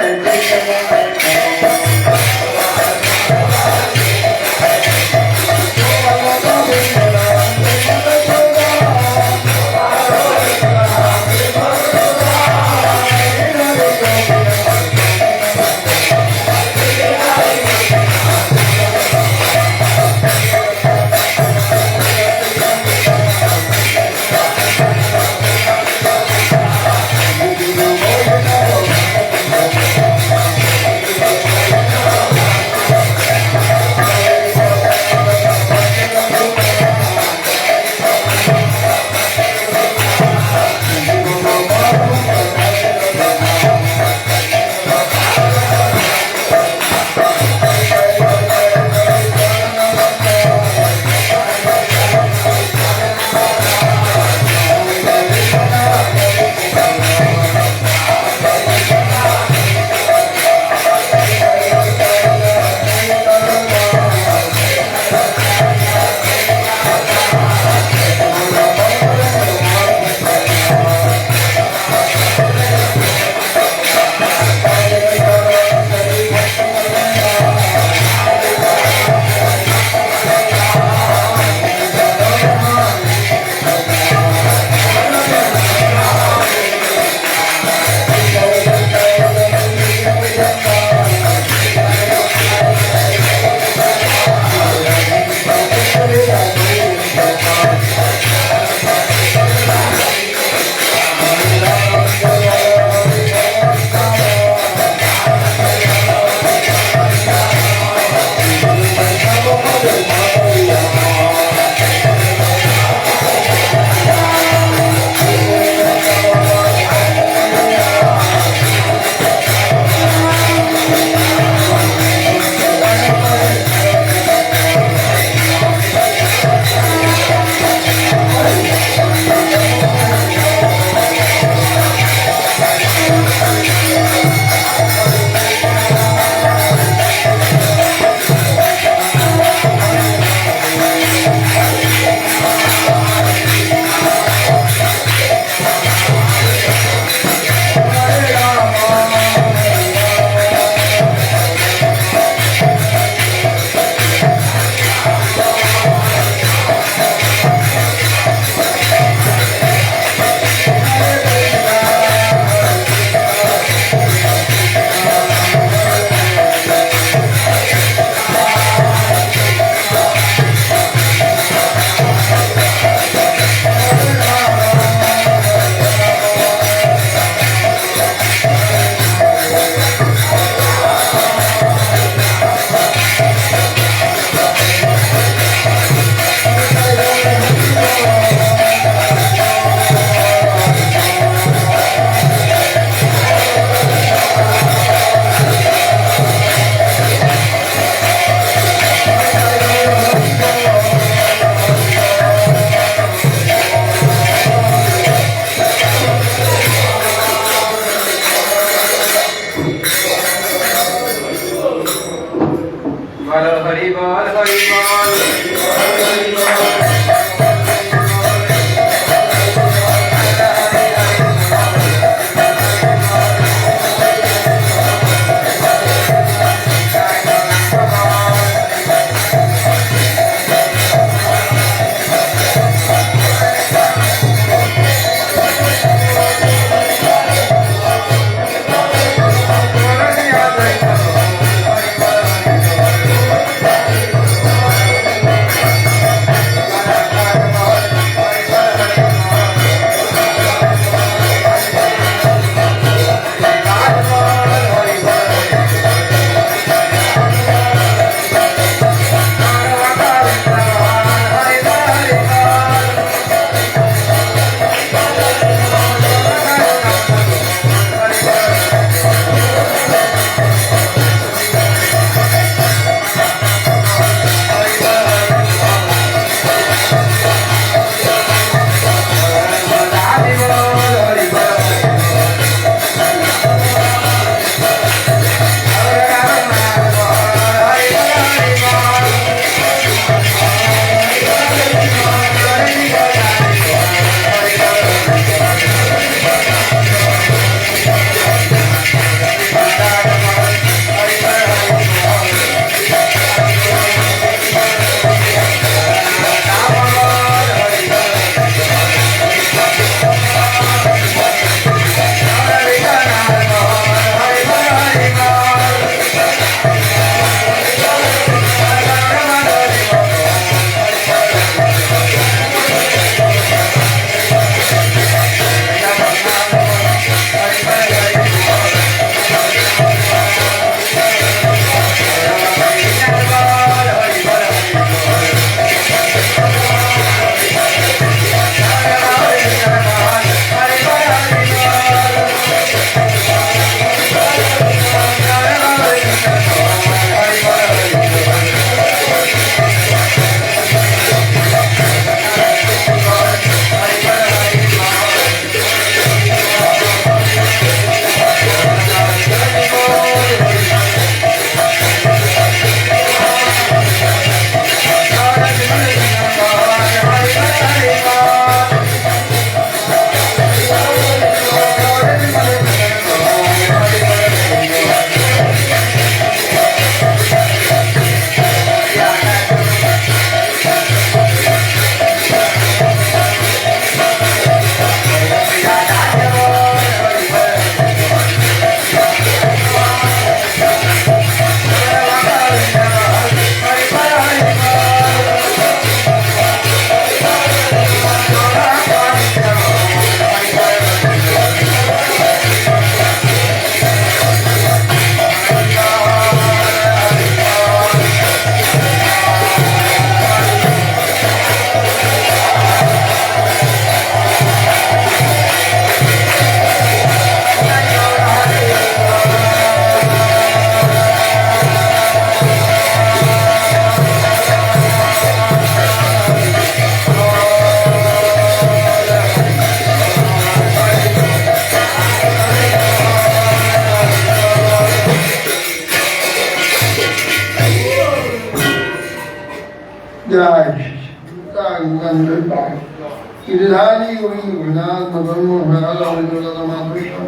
गिरिधारी गोविंद गुरुनाथ मदन मोहन लाल माधुष्यम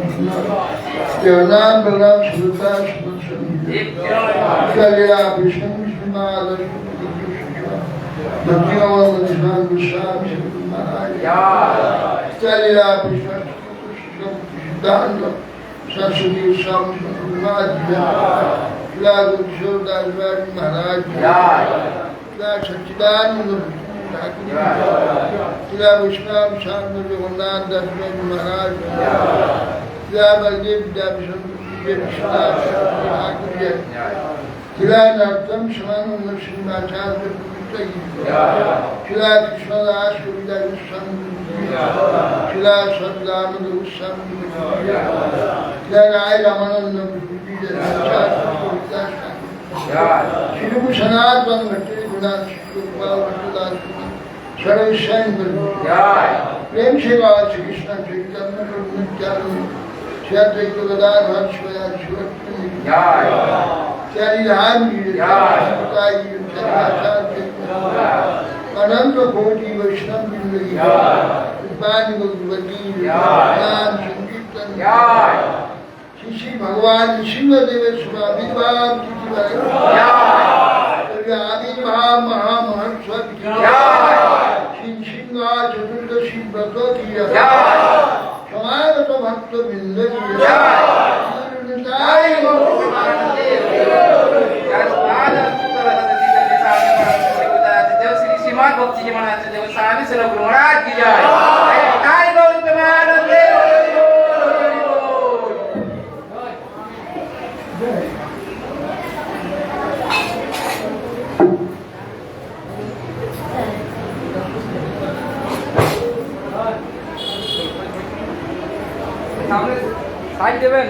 जगन्नाथ बलराम सुभद्रा सुभद्रा लीला विष्णु विष्णुनाथ भक्ति निशान गोस्वामी महाराज लीला विष्णु सिद्धांत सरस्वती स्वामी महाराज लीला किशोरदास महाराज लीला सच्चिदानंद लीला विष्णु शांत जगन्नाथ दास महाराज लीला बलदेव विश्वनाथ लीला नाट्यम समानंद श्रीमाचार्य लीला कृष्णदास कविता गोस्वामी लीला सदानंद गोस्वामी लीला राय रामानंद श्री सनातन भट्टी गुरुनाथ सर्वस्वयं प्रेम से बात श्री कृष्ण चैतन्य प्रभु नित्यानंद श्री अद्वैत गदाधर शिवाचार्य शिवोत्तम चारि धाम अनंत कोटि वैष्णव वृंद कृपानि भगवती नाम संकीर्तन श्री भगवान सिंहदेव स्वाभिभाव आविर्भाव महामहोत्सव श्री सिंहा चतुर्दशी व्रत की समागत भक्त वृंद श्रीमान भक्ति जी महाराज देव स्वामी श्री गुरु महाराज की जय काय गौतम आनंद সাইড দেবেন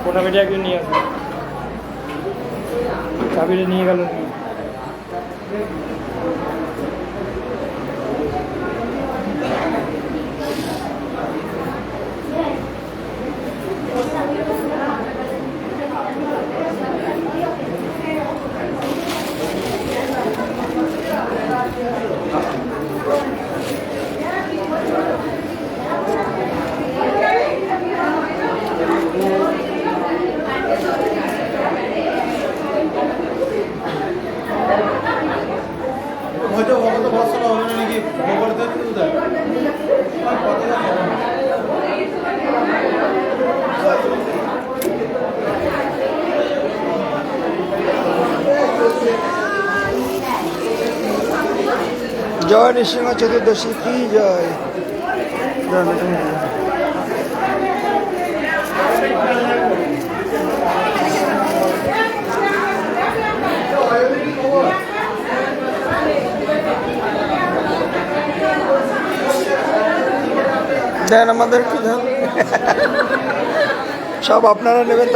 কোটা বেটে একদিন নিয়ে আসবে চাবিটা নিয়ে গেল হয়তো কত বছর হবে না নাকি খবর দেন কোথায় জয় নৃসিংহ চতুর্দশী কি জয় দেন আমাদেরকে দেন সব আপনারা নেবেন তো